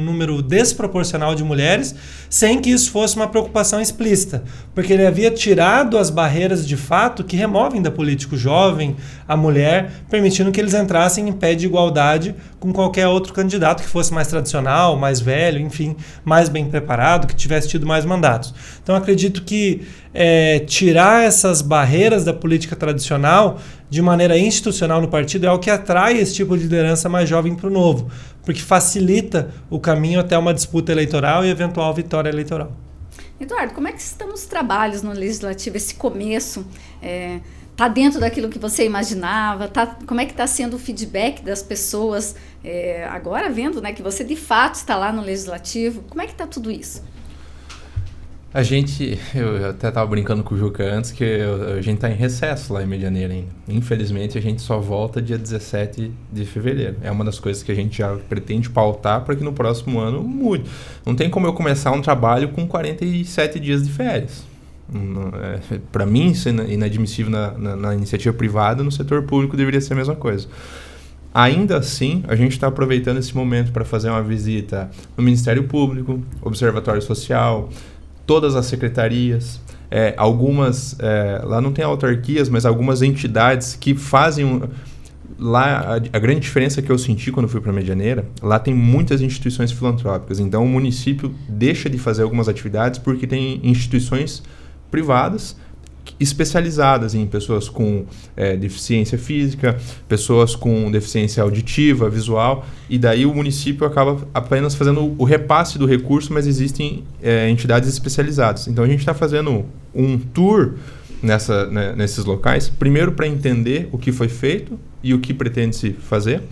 Speaker 2: número desproporcional de mulheres, sem que isso fosse uma preocupação explícita, porque ele havia tirado as barreiras de fato que removem da política o jovem, a mulher, permitindo que eles entrassem em pé de igualdade com qualquer outro candidato que fosse mais tradicional, mais velho, enfim, mais bem preparado, que tivesse tido mais mandatos. Então, acredito que tirar essas barreiras da política tradicional de maneira institucional no partido é o que atrai esse tipo de liderança mais jovem para o Novo, porque facilita o caminho até uma disputa eleitoral e eventual vitória eleitoral.
Speaker 1: Eduardo, como é que estão os trabalhos no Legislativo, esse começo? Está dentro daquilo que você imaginava? Como é que está sendo o feedback das pessoas? Agora vendo, né, que você de fato está lá no Legislativo, como é que está tudo isso?
Speaker 3: Eu até estava brincando com o Juca antes, que a gente está em recesso lá em Medianeira ainda. Infelizmente, a gente só volta dia 17 de fevereiro. É uma das coisas que a gente já pretende pautar para que no próximo ano mude. Não tem como eu começar um trabalho com 47 dias de férias. Para mim, isso é inadmissível na iniciativa privada, no setor público deveria ser a mesma coisa. Ainda assim, a gente está aproveitando esse momento para fazer uma visita no Ministério Público, Observatório Social, todas as secretarias, algumas, lá não tem autarquias, mas algumas entidades que fazem... Lá, a grande diferença que eu senti quando fui para Medianeira, lá tem muitas instituições filantrópicas, então o município deixa de fazer algumas atividades porque tem instituições privadas especializadas em pessoas com deficiência física, pessoas com deficiência auditiva, visual, e daí o município acaba apenas fazendo o repasse do recurso, mas existem entidades especializadas. Então a gente está fazendo um tour nesses locais, primeiro para entender o que foi feito e o que pretende-se fazer.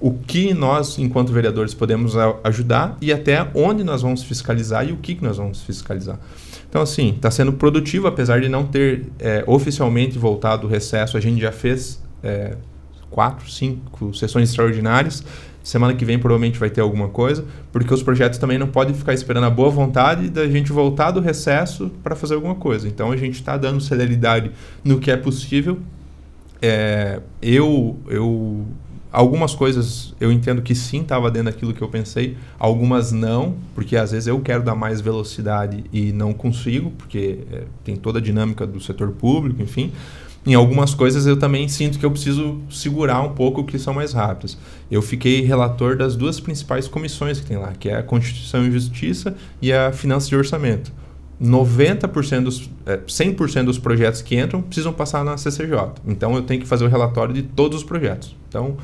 Speaker 3: o que nós, enquanto vereadores, podemos ajudar e até onde nós vamos fiscalizar e o que nós vamos fiscalizar. Então, assim, está sendo produtivo, apesar de não ter oficialmente voltado o recesso. A gente já fez 4, 5 sessões extraordinárias. Semana que vem provavelmente vai ter alguma coisa, porque os projetos também não podem ficar esperando a boa vontade da gente voltar do recesso para fazer alguma coisa. Então, a gente está dando celeridade no que é possível. Algumas coisas eu entendo que sim, estava dentro daquilo que eu pensei, algumas não, porque às vezes eu quero dar mais velocidade e não consigo, porque tem toda a dinâmica do setor público, enfim. Em algumas coisas eu também sinto que eu preciso segurar um pouco, que são mais rápidas. Eu fiquei relator das 2 principais comissões que tem lá, que é a Constituição e Justiça e a Finanças e Orçamento. 100% dos projetos que entram precisam passar na CCJ. Então eu tenho que fazer o relatório de todos os projetos. Então,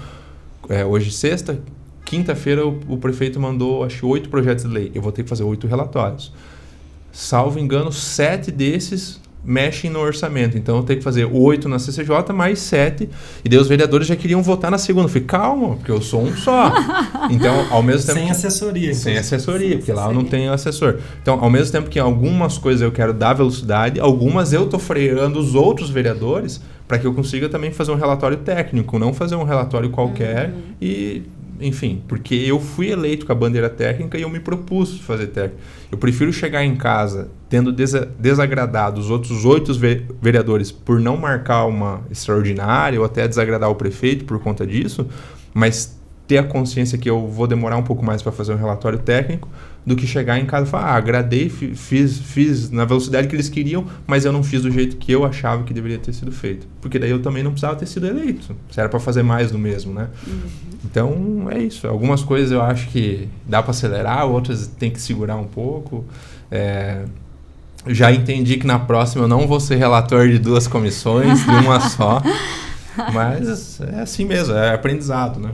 Speaker 3: hoje sexta, quinta-feira o prefeito mandou, acho, 8 projetos de lei. Eu vou ter que fazer 8 relatórios. Salvo engano, 7 desses mexem no orçamento. Então eu tenho que fazer 8 na CCJ mais 7. E daí os vereadores já queriam votar na segunda. Eu falei, calma, porque eu sou um só. Então, ao mesmo tempo...
Speaker 2: Sem assessoria.
Speaker 3: Sem assessoria, porque lá eu não tenho assessor. Então, ao mesmo tempo que algumas coisas eu quero dar velocidade, algumas eu estou freando os outros vereadores para que eu consiga também fazer um relatório técnico, não fazer um relatório qualquer e... Enfim, porque eu fui eleito com a bandeira técnica e eu me propus fazer técnico. Eu prefiro chegar em casa tendo desagradado os outros 8 vereadores por não marcar uma extraordinária ou até desagradar o prefeito por conta disso, mas ter a consciência que eu vou demorar um pouco mais para fazer um relatório técnico do que chegar em casa e falar, agradei, fiz na velocidade que eles queriam, mas eu não fiz do jeito que eu achava que deveria ter sido feito. Porque daí eu também não precisava ter sido eleito. Se era para fazer mais do mesmo, né? Então, é isso. Algumas coisas eu acho que dá para acelerar, outras tem que segurar um pouco. Já entendi que na próxima eu não vou ser relator de 2 comissões, de uma só. Mas é assim mesmo, é aprendizado, né?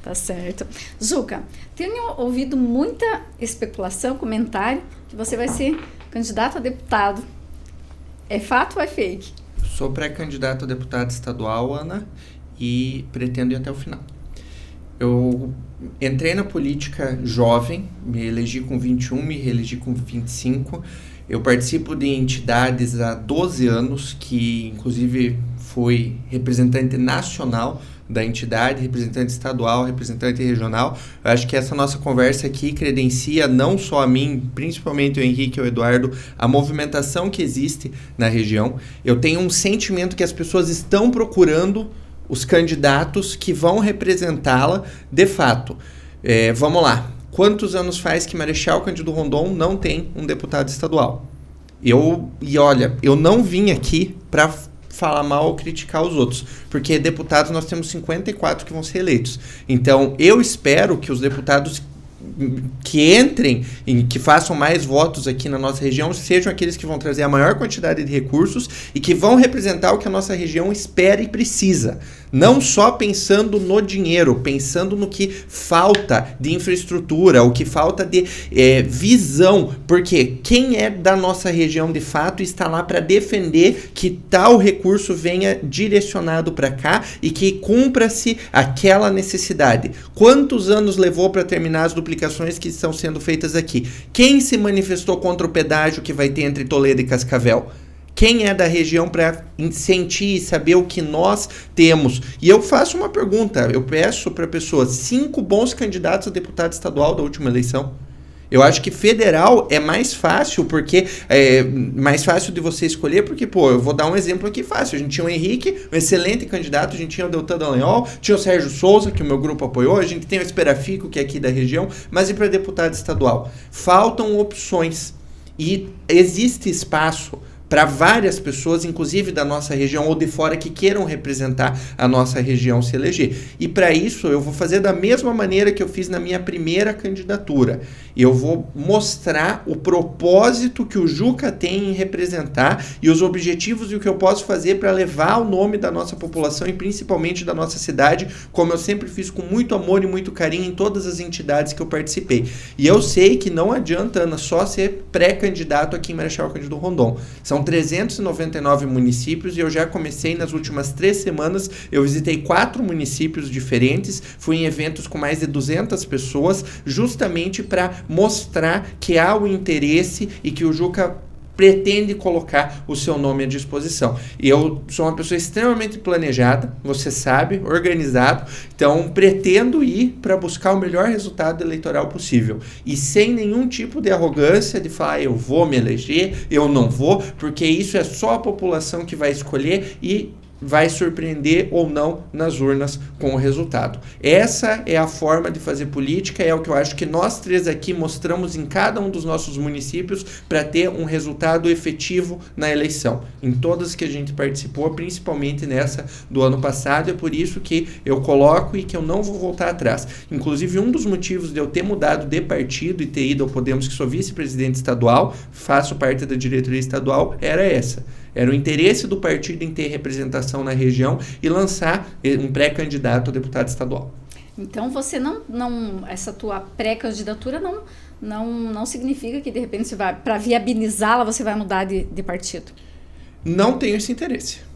Speaker 1: Tá certo. Zuca, tenho ouvido muita especulação, comentário, que você vai ser candidato a deputado. É fato ou é fake?
Speaker 4: Sou pré-candidato a deputado estadual, Ana, e pretendo ir até o final. Eu entrei na política jovem, me elegi com 21, me reelegi com 25. Eu participo de entidades há 12 anos, que inclusive fui representante nacional da entidade, representante estadual, representante regional. Eu acho que essa nossa conversa aqui credencia não só a mim, principalmente o Henrique e o Eduardo, a movimentação que existe na região. Eu tenho um sentimento que as pessoas estão procurando os candidatos que vão representá-la de fato. Vamos lá. Quantos anos faz que Marechal Cândido Rondon não tem um deputado estadual? Olha, eu não vim aqui para falar mal ou criticar os outros, porque deputados nós temos 54 que vão ser eleitos. Então, eu espero que os deputados que entrem e que façam mais votos aqui na nossa região sejam aqueles que vão trazer a maior quantidade de recursos e que vão representar o que a nossa região espera e precisa. Não só pensando no dinheiro, pensando no que falta de infraestrutura, o que falta de visão, porque quem é da nossa região de fato está lá para defender que tal recurso venha direcionado para cá e que cumpra-se aquela necessidade. Quantos anos levou para terminar as duplicações que estão sendo feitas aqui? Quem se manifestou contra o pedágio que vai ter entre Toledo e Cascavel? Quem é da região para sentir e saber o que nós temos? E eu faço uma pergunta, eu peço para pessoas, 5 bons candidatos a deputado estadual da última eleição. Eu acho que federal é mais fácil, porque é mais fácil de você escolher, porque, eu vou dar um exemplo aqui fácil. A gente tinha o Henrique, um excelente candidato, a gente tinha o Deltan Dallagnol, tinha o Sérgio Souza, que o meu grupo apoiou, a gente tem o Esperafico, que é aqui da região, mas e para deputado estadual? Faltam opções e existe espaço para várias pessoas, inclusive da nossa região ou de fora, que queiram representar a nossa região se eleger. E para isso eu vou fazer da mesma maneira que eu fiz na minha primeira candidatura. Eu vou mostrar o propósito que o Juca tem em representar e os objetivos e o que eu posso fazer para levar o nome da nossa população e principalmente da nossa cidade, como eu sempre fiz com muito amor e muito carinho em todas as entidades que eu participei. E eu sei que não adianta, Ana, só ser pré-candidato aqui em Marechal Cândido Rondon. São São 399 municípios e eu já comecei nas últimas 3 semanas, eu visitei 4 municípios diferentes, fui em eventos com mais de 200 pessoas, justamente para mostrar que há o interesse e que o Juca pretende colocar o seu nome à disposição. E eu sou uma pessoa extremamente planejada, você sabe, organizado, então pretendo ir para buscar o melhor resultado eleitoral possível. E sem nenhum tipo de arrogância de falar, eu vou me eleger, eu não vou, porque isso é só a população que vai escolher e vai surpreender ou não nas urnas com o resultado. Essa é a forma de fazer política, é o que eu acho que nós 3 aqui mostramos em cada um dos nossos municípios para ter um resultado efetivo na eleição. Em todas que a gente participou, principalmente nessa do ano passado, é por isso que eu coloco e que eu não vou voltar atrás. Inclusive, um dos motivos de eu ter mudado de partido e ter ido ao Podemos, que sou vice-presidente estadual, faço parte da diretoria estadual, era essa. Era o interesse do partido em ter representação na região e lançar um pré-candidato a deputado estadual.
Speaker 1: Então você não essa tua pré-candidatura não significa que de repente você vai, para viabilizá-la, você vai mudar de partido?
Speaker 4: Não tenho esse interesse.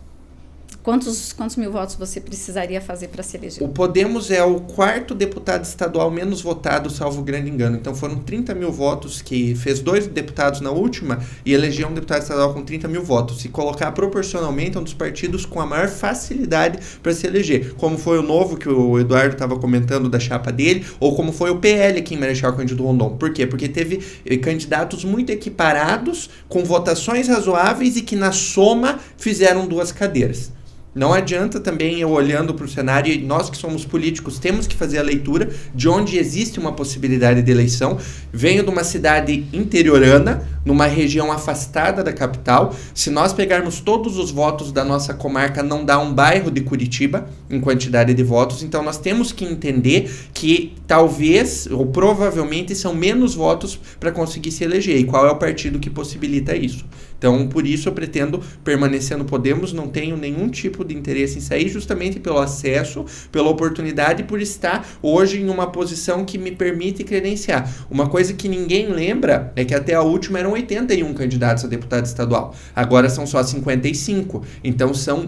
Speaker 1: Quantos mil votos você precisaria fazer para se eleger?
Speaker 4: O Podemos é o 4º deputado estadual menos votado, salvo grande engano. Então foram 30 mil votos, que fez 2 deputados na última e elegeu um deputado estadual com 30 mil votos. Se colocar proporcionalmente, é um dos partidos com a maior facilidade para se eleger. Como foi o Novo, que o Eduardo estava comentando da chapa dele, ou como foi o PL aqui em Marechal Cândido Rondon. Por quê? Porque teve candidatos muito equiparados, com votações razoáveis e que na soma fizeram 2 cadeiras. Não adianta também eu olhando para o cenário, e nós que somos políticos temos que fazer a leitura de onde existe uma possibilidade de eleição. Venho de uma cidade interiorana, numa região afastada da capital. Se nós pegarmos todos os votos da nossa comarca, não dá um bairro de Curitiba em quantidade de votos. Então nós temos que entender que talvez, ou provavelmente, são menos votos para conseguir se eleger. E qual é o partido que possibilita isso? Então, por isso eu pretendo permanecer no Podemos, não tenho nenhum tipo de interesse em sair, justamente pelo acesso, pela oportunidade, por estar hoje em uma posição que me permite credenciar. Uma coisa que ninguém lembra é que até a última eram 81 candidatos a deputado estadual. Agora são só 55. Então são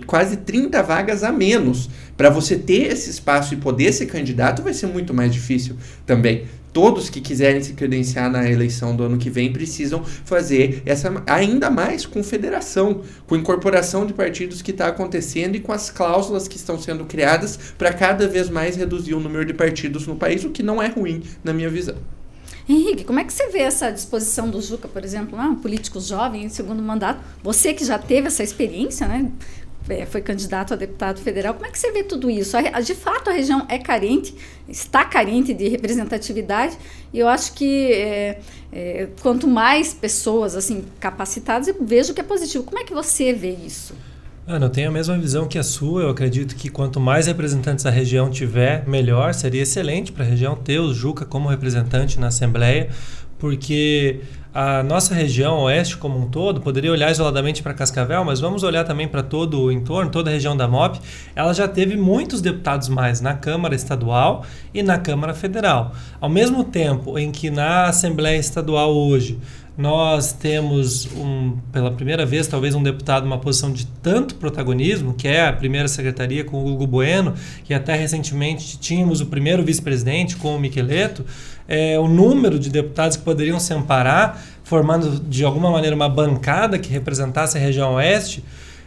Speaker 4: quase 30 vagas a menos. Para você ter esse espaço e poder ser candidato vai ser muito mais difícil também. Todos que quiserem se credenciar na eleição do ano que vem precisam fazer essa, ainda mais com federação, com incorporação de partidos que está acontecendo e com as cláusulas que estão sendo criadas para cada vez mais reduzir o número de partidos no país, o que não é ruim na minha visão.
Speaker 1: Henrique, como é que você vê essa disposição do Juca, por exemplo, um político jovem em segundo mandato, você que já teve essa experiência, né? Foi candidato a deputado federal, como é que você vê tudo isso? De fato, a região é carente, está carente de representatividade, e eu acho que quanto mais pessoas assim, capacitadas, eu vejo que é positivo. Como é que você vê isso?
Speaker 2: Ana, eu tenho a mesma visão que a sua. Eu acredito que quanto mais representantes a região tiver, melhor. Seria excelente para a região ter o Juca como representante na Assembleia, porque a nossa região oeste como um todo, poderia olhar isoladamente para Cascavel, mas vamos olhar também para todo o entorno, toda a região da MOP, ela já teve muitos deputados mais na Câmara Estadual e na Câmara Federal. Ao mesmo tempo em que na Assembleia Estadual hoje nós temos, pela primeira vez, talvez um deputado numa posição de tanto protagonismo, que é a primeira secretaria com o Hugo Bueno, e até recentemente tínhamos o primeiro vice-presidente com o Miqueleto, o número de deputados que poderiam se amparar, formando de alguma maneira uma bancada que representasse a região oeste,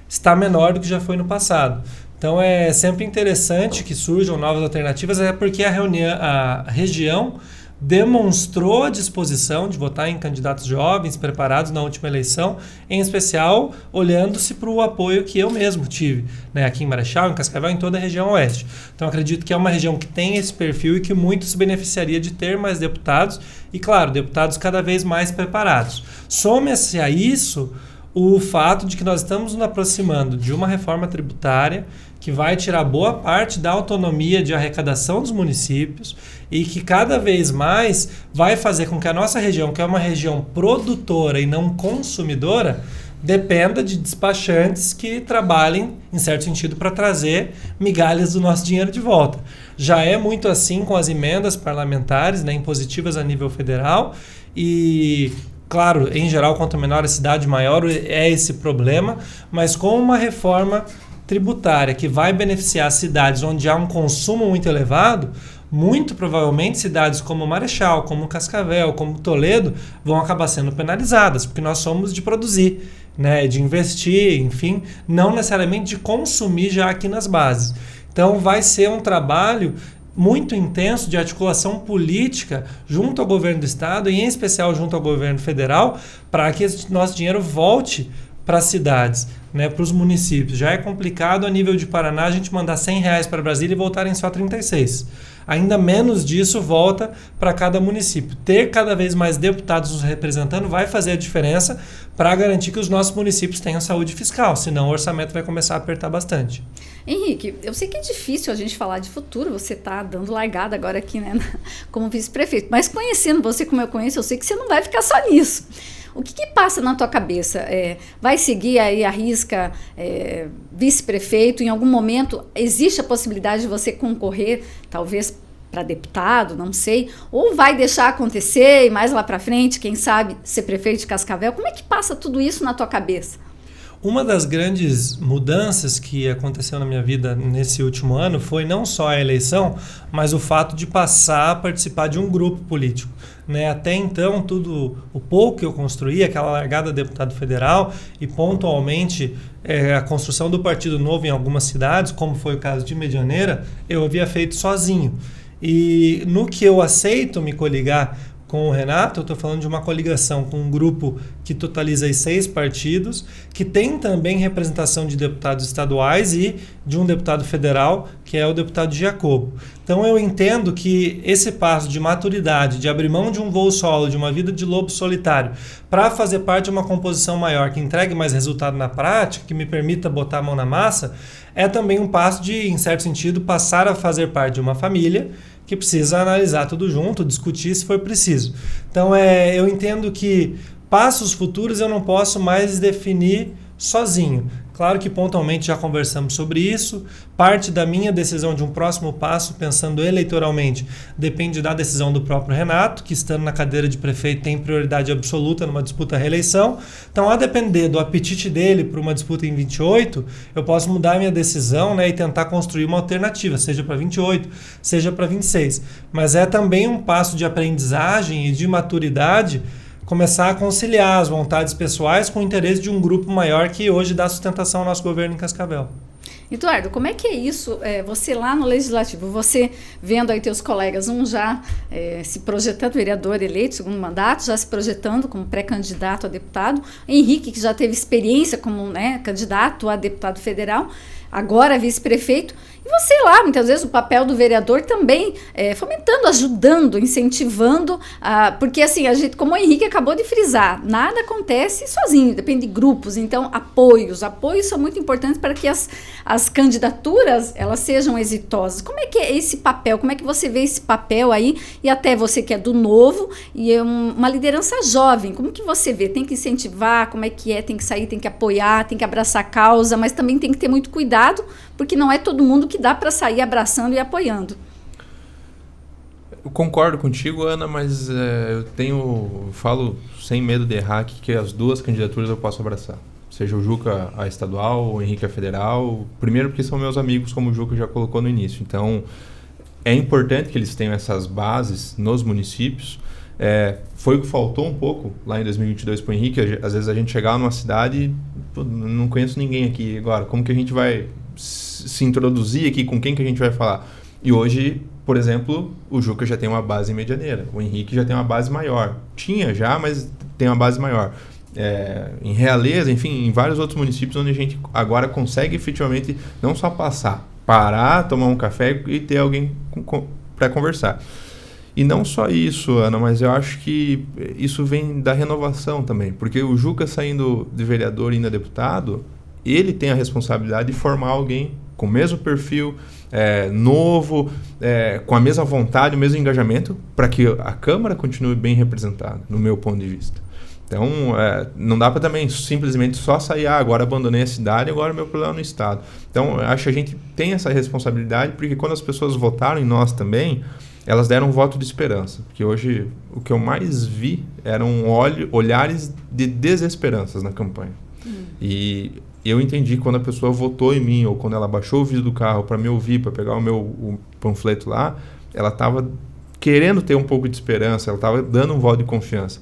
Speaker 2: está menor do que já foi no passado. Então é sempre interessante que surjam novas alternativas, porque a região demonstrou a disposição de votar em candidatos jovens, preparados na última eleição, em especial olhando-se para o apoio que eu mesmo tive, né, aqui em Marechal, em Cascavel, em toda a região oeste. Então acredito que é uma região que tem esse perfil e que muito se beneficiaria de ter mais deputados e, claro, deputados cada vez mais preparados. Some-se a isso o fato de que nós estamos nos aproximando de uma reforma tributária que vai tirar boa parte da autonomia de arrecadação dos municípios e que cada vez mais vai fazer com que a nossa região, que é uma região produtora e não consumidora, dependa de despachantes que trabalhem, em certo sentido, para trazer migalhas do nosso dinheiro de volta. Já é muito assim com as emendas parlamentares, né, impositivas a nível federal, e Claro, em geral, quanto menor a cidade, maior é esse problema, mas com uma reforma tributária que vai beneficiar cidades onde há um consumo muito elevado, muito provavelmente cidades como Marechal, como Cascavel, como Toledo vão acabar sendo penalizadas, porque nós somos de produzir, né, de investir, enfim, não necessariamente de consumir já aqui nas bases. Então vai ser um trabalho muito intenso de articulação política junto ao governo do estado e em especial junto ao governo federal para que esse nosso dinheiro volte para as cidades, né, para os municípios. Já é complicado a nível de Paraná a gente mandar R$100 para Brasília e voltarem só 36. Ainda menos disso volta para cada município. Ter cada vez mais deputados nos representando vai fazer a diferença para garantir que os nossos municípios tenham saúde fiscal, senão o orçamento vai começar a apertar bastante.
Speaker 1: Henrique, eu sei que é difícil a gente falar de futuro, você está dando largada agora aqui, né, como vice-prefeito, mas conhecendo você como eu conheço, eu sei que você não vai ficar só nisso. O que passa na tua cabeça? Vai seguir aí a risca vice-prefeito? Em algum momento existe a possibilidade de você concorrer, talvez para deputado, não sei, ou vai deixar acontecer e mais lá para frente, quem sabe, ser prefeito de Cascavel? Como é que passa tudo isso na tua cabeça?
Speaker 2: Uma das grandes mudanças que aconteceu na minha vida nesse último ano foi não só a eleição, mas o fato de passar a participar de um grupo político, né? Até então, o pouco que eu construí, aquela largada de deputado federal e pontualmente a construção do Partido Novo em algumas cidades, como foi o caso de Medianeira, eu havia feito sozinho. E no que eu aceito me coligar com o Renato, eu estou falando de uma coligação com um grupo que totaliza 6 partidos, que tem também representação de deputados estaduais e de um deputado federal, que é o deputado Giacobo. Então eu entendo que esse passo de maturidade, de abrir mão de um voo solo, de uma vida de lobo solitário, para fazer parte de uma composição maior, que entregue mais resultado na prática, que me permita botar a mão na massa, é também um passo de, em certo sentido, passar a fazer parte de uma família que precisa analisar tudo junto, discutir se for preciso. Então, eu entendo que passos futuros eu não posso mais definir sozinho. Claro que pontualmente já conversamos sobre isso. Parte da minha decisão de um próximo passo, pensando eleitoralmente, depende da decisão do próprio Renato, que estando na cadeira de prefeito tem prioridade absoluta numa disputa à reeleição. Então, a depender do apetite dele para uma disputa em 28, eu posso mudar a minha decisão, né, e tentar construir uma alternativa, seja para 28, seja para 26. Mas é também um passo de aprendizagem e de maturidade começar a conciliar as vontades pessoais com o interesse de um grupo maior que hoje dá sustentação ao nosso governo em Cascavel.
Speaker 1: Eduardo, como é que é isso? Você lá no Legislativo, você vendo aí teus colegas, um já se projetando, vereador eleito, segundo mandato, já se projetando como pré-candidato a deputado, Henrique, que já teve experiência como, né, candidato a deputado federal, agora vice-prefeito, e você lá, muitas vezes, o papel do vereador também fomentando, ajudando, incentivando, porque assim, a gente, como o Henrique acabou de frisar, nada acontece sozinho, depende de grupos, então apoios são muito importantes para que as candidaturas, elas sejam exitosas. Como é que é esse papel? Como é que você vê esse papel aí, e até você que é do novo, e é uma liderança jovem, como que você vê? Tem que incentivar, como é que tem que sair, tem que apoiar, tem que abraçar a causa, mas também tem que ter muito cuidado, porque não é todo mundo que dá para sair abraçando e apoiando.
Speaker 3: Eu concordo contigo, Ana, mas eu falo sem medo de errar aqui que as duas candidaturas eu posso abraçar. Seja o Juca a estadual, o Henrique a federal. Primeiro porque são meus amigos, como o Juca já colocou no início. Então, é importante que eles tenham essas bases nos municípios. Foi o que faltou um pouco lá em 2022 para o Henrique. Às vezes a gente chegava numa cidade e não conheço ninguém aqui agora. Como que a gente vai se introduzir aqui? Com quem que a gente vai falar? E hoje, por exemplo, o Juca já tem uma base em Medianeira. O Henrique já tem uma base maior. Tinha já, mas tem uma base maior. Em Realeza, enfim, em vários outros municípios onde a gente agora consegue efetivamente não só parar, tomar um café e ter alguém para conversar. E não só isso, Ana, mas eu acho que isso vem da renovação também, porque o Juca saindo de vereador e indo a deputado, ele tem a responsabilidade de formar alguém com o mesmo perfil, novo, com a mesma vontade, o mesmo engajamento, para que a Câmara continue bem representada, no meu ponto de vista. Então, não dá para também simplesmente só sair, agora abandonei a cidade, agora meu problema é no Estado. Então, acho que a gente tem essa responsabilidade, porque quando as pessoas votaram em nós também, elas deram um voto de esperança. Porque hoje o que eu mais vi eram olhares de desesperanças na campanha. E eu entendi quando a pessoa votou em mim, ou quando ela baixou o vídeo do carro para me ouvir, para pegar o panfleto lá, ela estava querendo ter um pouco de esperança, ela estava dando um voto de confiança.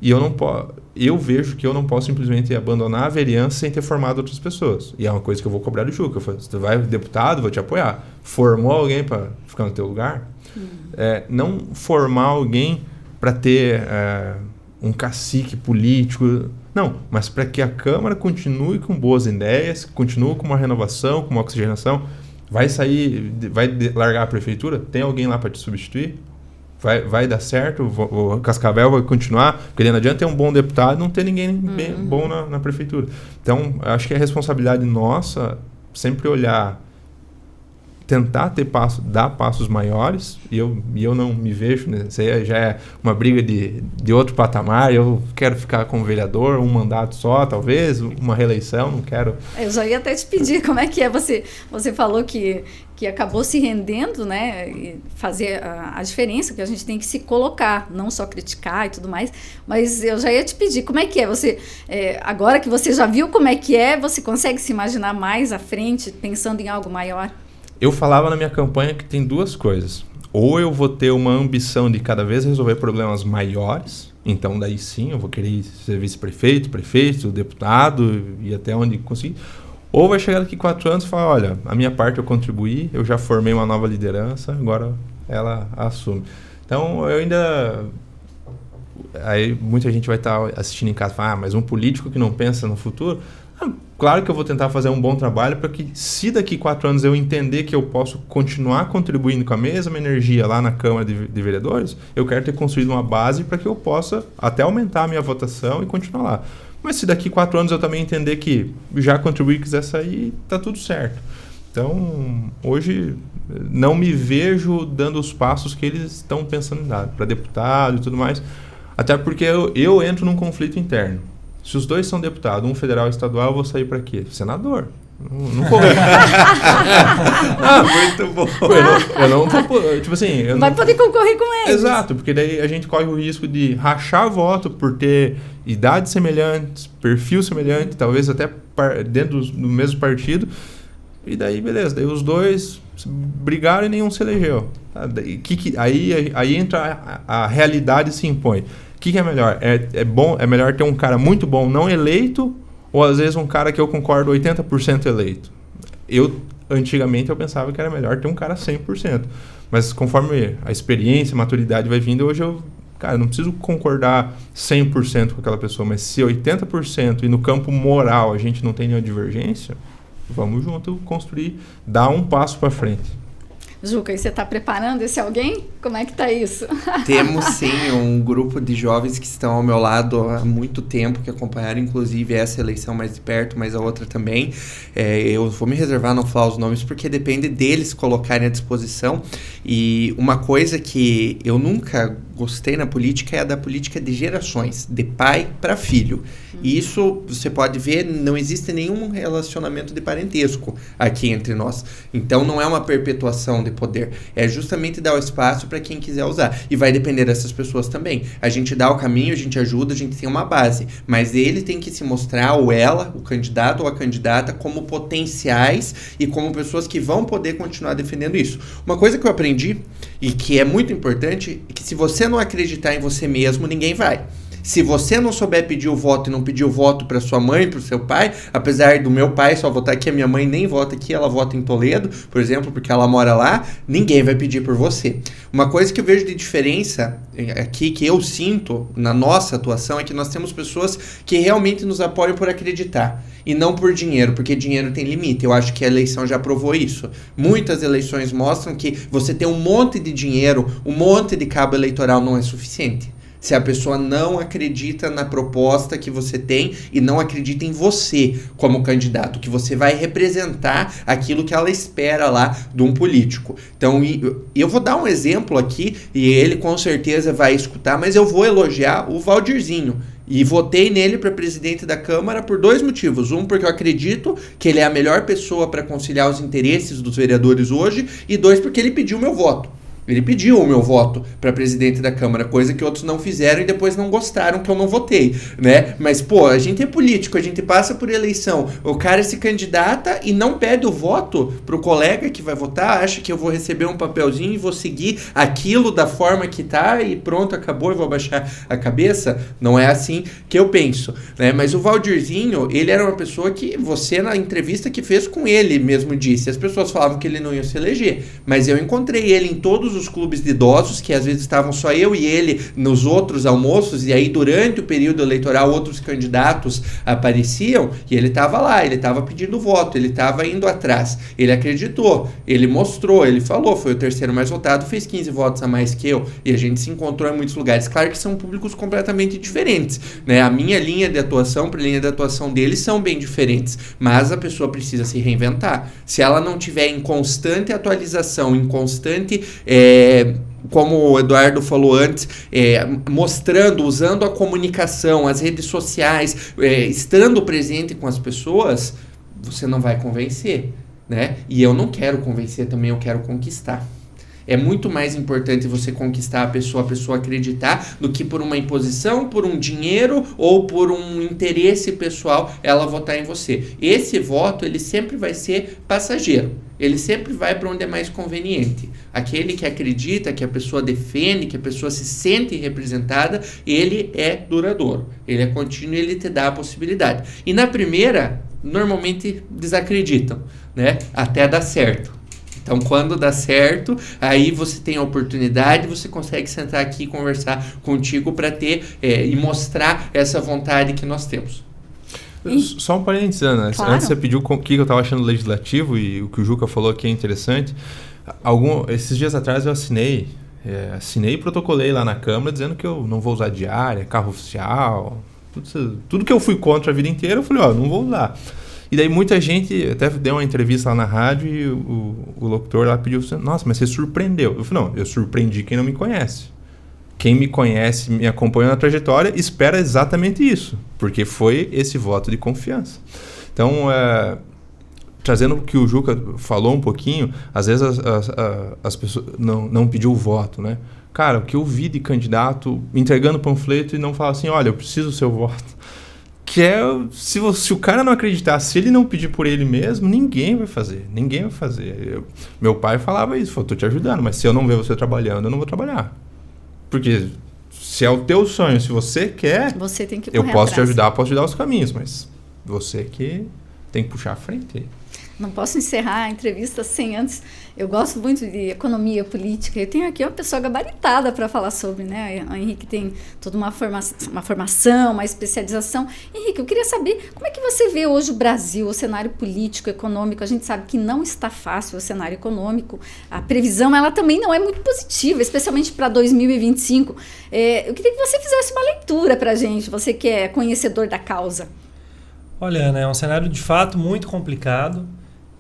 Speaker 3: E eu vejo que eu não posso simplesmente abandonar a vereança sem ter formado outras pessoas. E é uma coisa que eu vou cobrar do Juca. Eu falo, se tu vai deputado, vou te apoiar. Formou alguém para ficar no teu lugar? Não formar alguém para ter um cacique político. Não, mas para que a Câmara continue com boas ideias, continue com uma renovação, com uma oxigenação. Vai largar a prefeitura? Tem alguém lá para te substituir? Vai dar certo? O Cascavel vai continuar? Porque não adianta ter um bom deputado e não ter ninguém bom na prefeitura. Então, acho que é responsabilidade nossa sempre olhar, tentar dar passos maiores, e eu não me vejo, né? Isso aí já é uma briga de outro patamar. Eu quero ficar como vereador, um mandato só, talvez, uma reeleição, não quero...
Speaker 1: Eu já ia até te pedir como é que é. Você falou que acabou se rendendo, né? E fazer a diferença, que a gente tem que se colocar, não só criticar e tudo mais, mas eu já ia te pedir, como é que é? Você, agora que você já viu como é que é, você consegue se imaginar mais à frente, pensando em algo maior?
Speaker 3: Eu falava na minha campanha que tem duas coisas. Ou eu vou ter uma ambição de cada vez resolver problemas maiores, então daí sim eu vou querer ser vice-prefeito, deputado e até onde conseguir. Ou vai chegar daqui 4 anos e falar, olha, a minha parte eu contribuí, eu já formei uma nova liderança, agora ela assume. Então eu ainda... Aí muita gente vai estar assistindo em casa e falar, mas um político que não pensa no futuro... Claro que eu vou tentar fazer um bom trabalho para que, se daqui 4 anos eu entender que eu posso continuar contribuindo com a mesma energia lá na Câmara de Vereadores, eu quero ter construído uma base para que eu possa até aumentar a minha votação e continuar lá. Mas se daqui 4 anos eu também entender que já contribuí e quiser sair, tá tudo certo. Então, hoje, não me vejo dando os passos que eles estão pensando em dar, para deputado e tudo mais, até porque eu entro num conflito interno. Se os dois são deputados, um federal e estadual, eu vou sair para quê? Senador. Não corro.
Speaker 4: Muito bom.
Speaker 3: Eu não vou, tipo assim...
Speaker 1: Vai poder concorrer com eles.
Speaker 3: Exato, porque daí a gente corre o risco de rachar voto por ter idades semelhantes, perfil semelhante, talvez até dentro do mesmo partido. E daí, beleza, daí os dois brigaram e nenhum se elegeu. Tá? Aí entra a realidade e se impõe. O que é melhor? É melhor ter um cara muito bom não eleito, ou às vezes um cara que eu concordo 80% eleito? Antigamente eu pensava que era melhor ter um cara 100%. Mas conforme a experiência, a maturidade vai vindo, hoje eu não preciso concordar 100% com aquela pessoa, mas se 80% e no campo moral a gente não tem nenhuma divergência, vamos junto construir, dar um passo para frente.
Speaker 1: Juca, e você está preparando esse alguém? Como é que está isso?
Speaker 4: Temos sim um grupo de jovens que estão ao meu lado há muito tempo, que acompanharam inclusive essa eleição mais de perto, mas a outra também. Eu vou me reservar não falar os nomes, porque depende deles colocarem à disposição. E uma coisa que eu nunca gostei na política é a da política de gerações, de pai para filho. E isso, você pode ver, não existe nenhum relacionamento de parentesco aqui entre nós. Então, não é uma perpetuação de poder. É justamente dar o espaço para quem quiser usar. E vai depender dessas pessoas também. A gente dá o caminho, a gente ajuda, a gente tem uma base. Mas ele tem que se mostrar, ou ela, o candidato ou a candidata, como potenciais e como pessoas que vão poder continuar defendendo isso. Uma coisa que eu aprendi, e que é muito importante, é que se você não acreditar em você mesmo, ninguém vai. Se você não souber pedir o voto e não pedir o voto para sua mãe, para o seu pai, apesar do meu pai só votar aqui, a minha mãe nem vota aqui, ela vota em Toledo, por exemplo, porque ela mora lá, ninguém vai pedir por você. Uma coisa que eu vejo de diferença aqui, que eu sinto na nossa atuação, é que nós temos pessoas que realmente nos apoiam por acreditar. E não por dinheiro, porque dinheiro tem limite. Eu acho que a eleição já provou isso. Muitas eleições mostram que você ter um monte de dinheiro, um monte de cabo eleitoral não é suficiente. Se a pessoa não acredita na proposta que você tem e não acredita em você como candidato, que você vai representar aquilo que ela espera lá de um político. Então, eu vou dar um exemplo aqui, e ele com certeza vai escutar, mas eu vou elogiar o Valdirzinho. E votei nele para presidente da Câmara por 2 motivos. Um, porque eu acredito que ele é a melhor pessoa para conciliar os interesses dos vereadores hoje. E 2, porque ele pediu meu voto. Ele pediu o meu voto para presidente da Câmara, coisa que outros não fizeram e depois não gostaram que eu não votei, né? Mas, pô, a gente é político, a gente passa por eleição, o cara se candidata e não pede o voto pro colega que vai votar, acha que eu vou receber um papelzinho e vou seguir aquilo da forma que tá e pronto, acabou, eu vou baixar a cabeça. Não é assim que eu penso, né? Mas o Valdirzinho, ele era uma pessoa que você, na entrevista que fez com ele mesmo disse, as pessoas falavam que ele não ia se eleger, mas eu encontrei ele em todos os clubes de idosos, que às vezes estavam só eu e ele nos outros almoços, e aí durante o período eleitoral outros candidatos apareciam, e ele estava lá, ele estava pedindo voto, ele estava indo atrás, ele acreditou, ele mostrou, ele falou, foi o terceiro mais votado, fez 15 votos a mais que eu, e a gente se encontrou em muitos lugares. Claro que são públicos completamente diferentes, né? A minha linha de atuação para a linha de atuação deles são bem diferentes, mas a pessoa precisa se reinventar. Se ela não tiver em constante atualização, em constante, como o Eduardo falou antes, mostrando, usando a comunicação, as redes sociais, estando presente com as pessoas, você não vai convencer, né? E eu não quero convencer também, eu quero conquistar. É muito mais importante você conquistar a pessoa acreditar, do que por uma imposição, por um dinheiro ou por um interesse pessoal ela votar em você. Esse voto, ele sempre vai ser passageiro. Ele sempre vai para onde é mais conveniente. Aquele que acredita, que a pessoa defende, que a pessoa se sente representada, ele é duradouro. Ele é contínuo e ele te dá a possibilidade. E na primeira, normalmente desacreditam, né? Até dar certo. Então, quando dá certo, aí você tem a oportunidade, você consegue sentar aqui e conversar contigo para ter e mostrar essa vontade que nós temos.
Speaker 3: Só um parênteses, Ana.
Speaker 1: Claro.
Speaker 3: Antes você pediu o que eu estava achando legislativo e o que o Juca falou aqui é interessante. Esses dias atrás eu assinei e protocolei lá na Câmara dizendo que eu não vou usar diária, carro oficial, tudo que eu fui contra a vida inteira, eu falei, não vou usar. E daí muita gente, até deu uma entrevista lá na rádio e o locutor lá pediu, nossa, mas você surpreendeu. Eu falei, não, eu surpreendi quem não me conhece. Quem me conhece, me acompanha na trajetória, espera exatamente isso, porque foi esse voto de confiança. Então, trazendo o que o Juca falou um pouquinho, às vezes as pessoas não pediu o voto, né? Cara, o que eu vi de candidato entregando panfleto e não falar assim, olha, eu preciso do seu voto. Que se o cara não acreditar, se ele não pedir por ele mesmo, ninguém vai fazer. Meu pai falava isso, falou, tô te ajudando, mas se eu não ver você trabalhando, eu não vou trabalhar. Porque se é o teu sonho, se você quer,
Speaker 1: você tem que
Speaker 3: eu posso
Speaker 1: atrás.
Speaker 3: te ajudar, posso te dar os caminhos, mas você que tem que puxar a frente.
Speaker 1: Não posso encerrar a entrevista sem antes. Eu gosto muito de economia política. Eu tenho aqui uma pessoa gabaritada para falar sobre, né? O Henrique tem toda uma formação, uma especialização. Henrique, eu queria saber como é que você vê hoje o Brasil, o cenário político, econômico. A gente sabe que não está fácil o cenário econômico. A previsão, ela também não é muito positiva, especialmente para 2025. Eu queria que você fizesse uma leitura para a gente, você que é conhecedor da causa.
Speaker 2: Olha, Ana, é um cenário de fato muito complicado.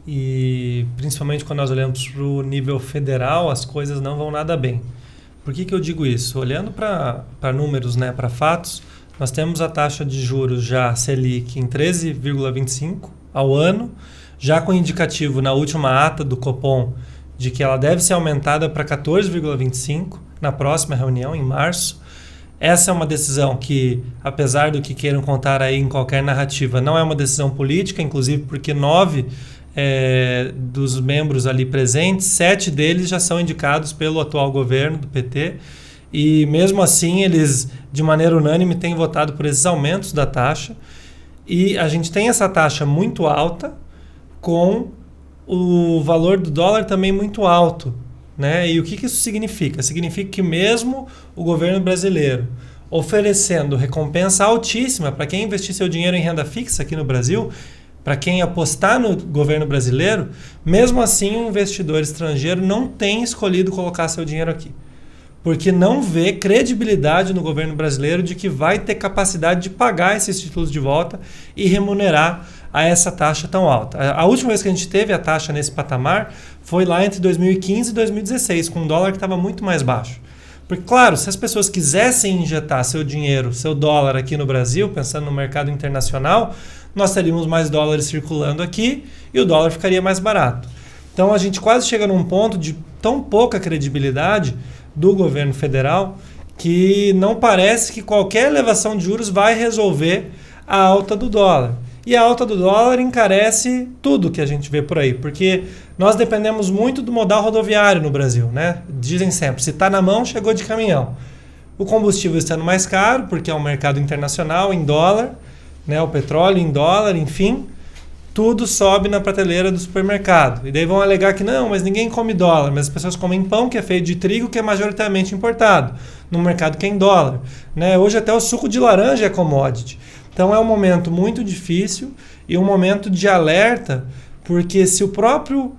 Speaker 2: E principalmente quando nós olhamos para o nível federal, as coisas não vão nada bem. Por que eu digo isso? Olhando para números, né, para fatos, nós temos a taxa de juros já Selic em 13,25 ao ano, já com indicativo na última ata do Copom de que ela deve ser aumentada para 14,25 na próxima reunião, em março. Essa é uma decisão que, apesar do que queiram contar aí em qualquer narrativa, não é uma decisão política, inclusive porque 9 dos membros ali presentes, 7 deles já são indicados pelo atual governo do PT e mesmo assim eles de maneira unânime têm votado por esses aumentos da taxa e a gente tem essa taxa muito alta com o valor do dólar também muito alto, né? E o que isso significa? Significa que mesmo o governo brasileiro oferecendo recompensa altíssima para quem investir seu dinheiro em renda fixa aqui no Brasil, para quem apostar no governo brasileiro, mesmo assim o investidor estrangeiro não tem escolhido colocar seu dinheiro aqui. Porque não vê credibilidade no governo brasileiro de que vai ter capacidade de pagar esses títulos de volta e remunerar a essa taxa tão alta. A última vez que a gente teve a taxa nesse patamar foi lá entre 2015 e 2016, com um dólar que estava muito mais baixo. Porque, claro, se as pessoas quisessem injetar seu dinheiro, seu dólar aqui no Brasil, pensando no mercado internacional, nós teríamos mais dólares circulando aqui e o dólar ficaria mais barato. Então a gente quase chega num ponto de tão pouca credibilidade do governo federal que não parece que qualquer elevação de juros vai resolver a alta do dólar. E a alta do dólar encarece tudo que a gente vê por aí, porque nós dependemos muito do modal rodoviário no Brasil, né? Dizem sempre, se está na mão, chegou de caminhão. O combustível estando mais caro, porque é um mercado internacional em dólar, né? O petróleo em dólar, enfim, tudo sobe na prateleira do supermercado. E daí vão alegar que não, mas ninguém come dólar, mas as pessoas comem pão que é feito de trigo, que é majoritariamente importado, num mercado que é em dólar, né? Hoje até o suco de laranja é commodity. Então é um momento muito difícil e um momento de alerta, porque se o próprio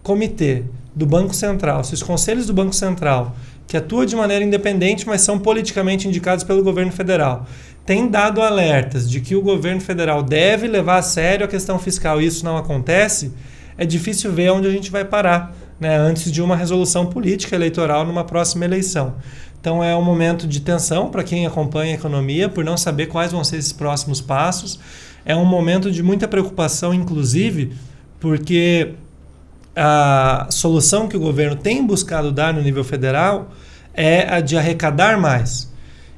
Speaker 2: comitê do Banco Central, se os conselhos do Banco Central, que atua de maneira independente, mas são politicamente indicados pelo governo federal, têm dado alertas de que o governo federal deve levar a sério a questão fiscal e isso não acontece, é difícil ver onde a gente vai parar, né, antes de uma resolução política eleitoral numa próxima eleição. Então é um momento de tensão para quem acompanha a economia, por não saber quais vão ser esses próximos passos. É um momento de muita preocupação, inclusive, porque a solução que o governo tem buscado dar no nível federal é a de arrecadar mais.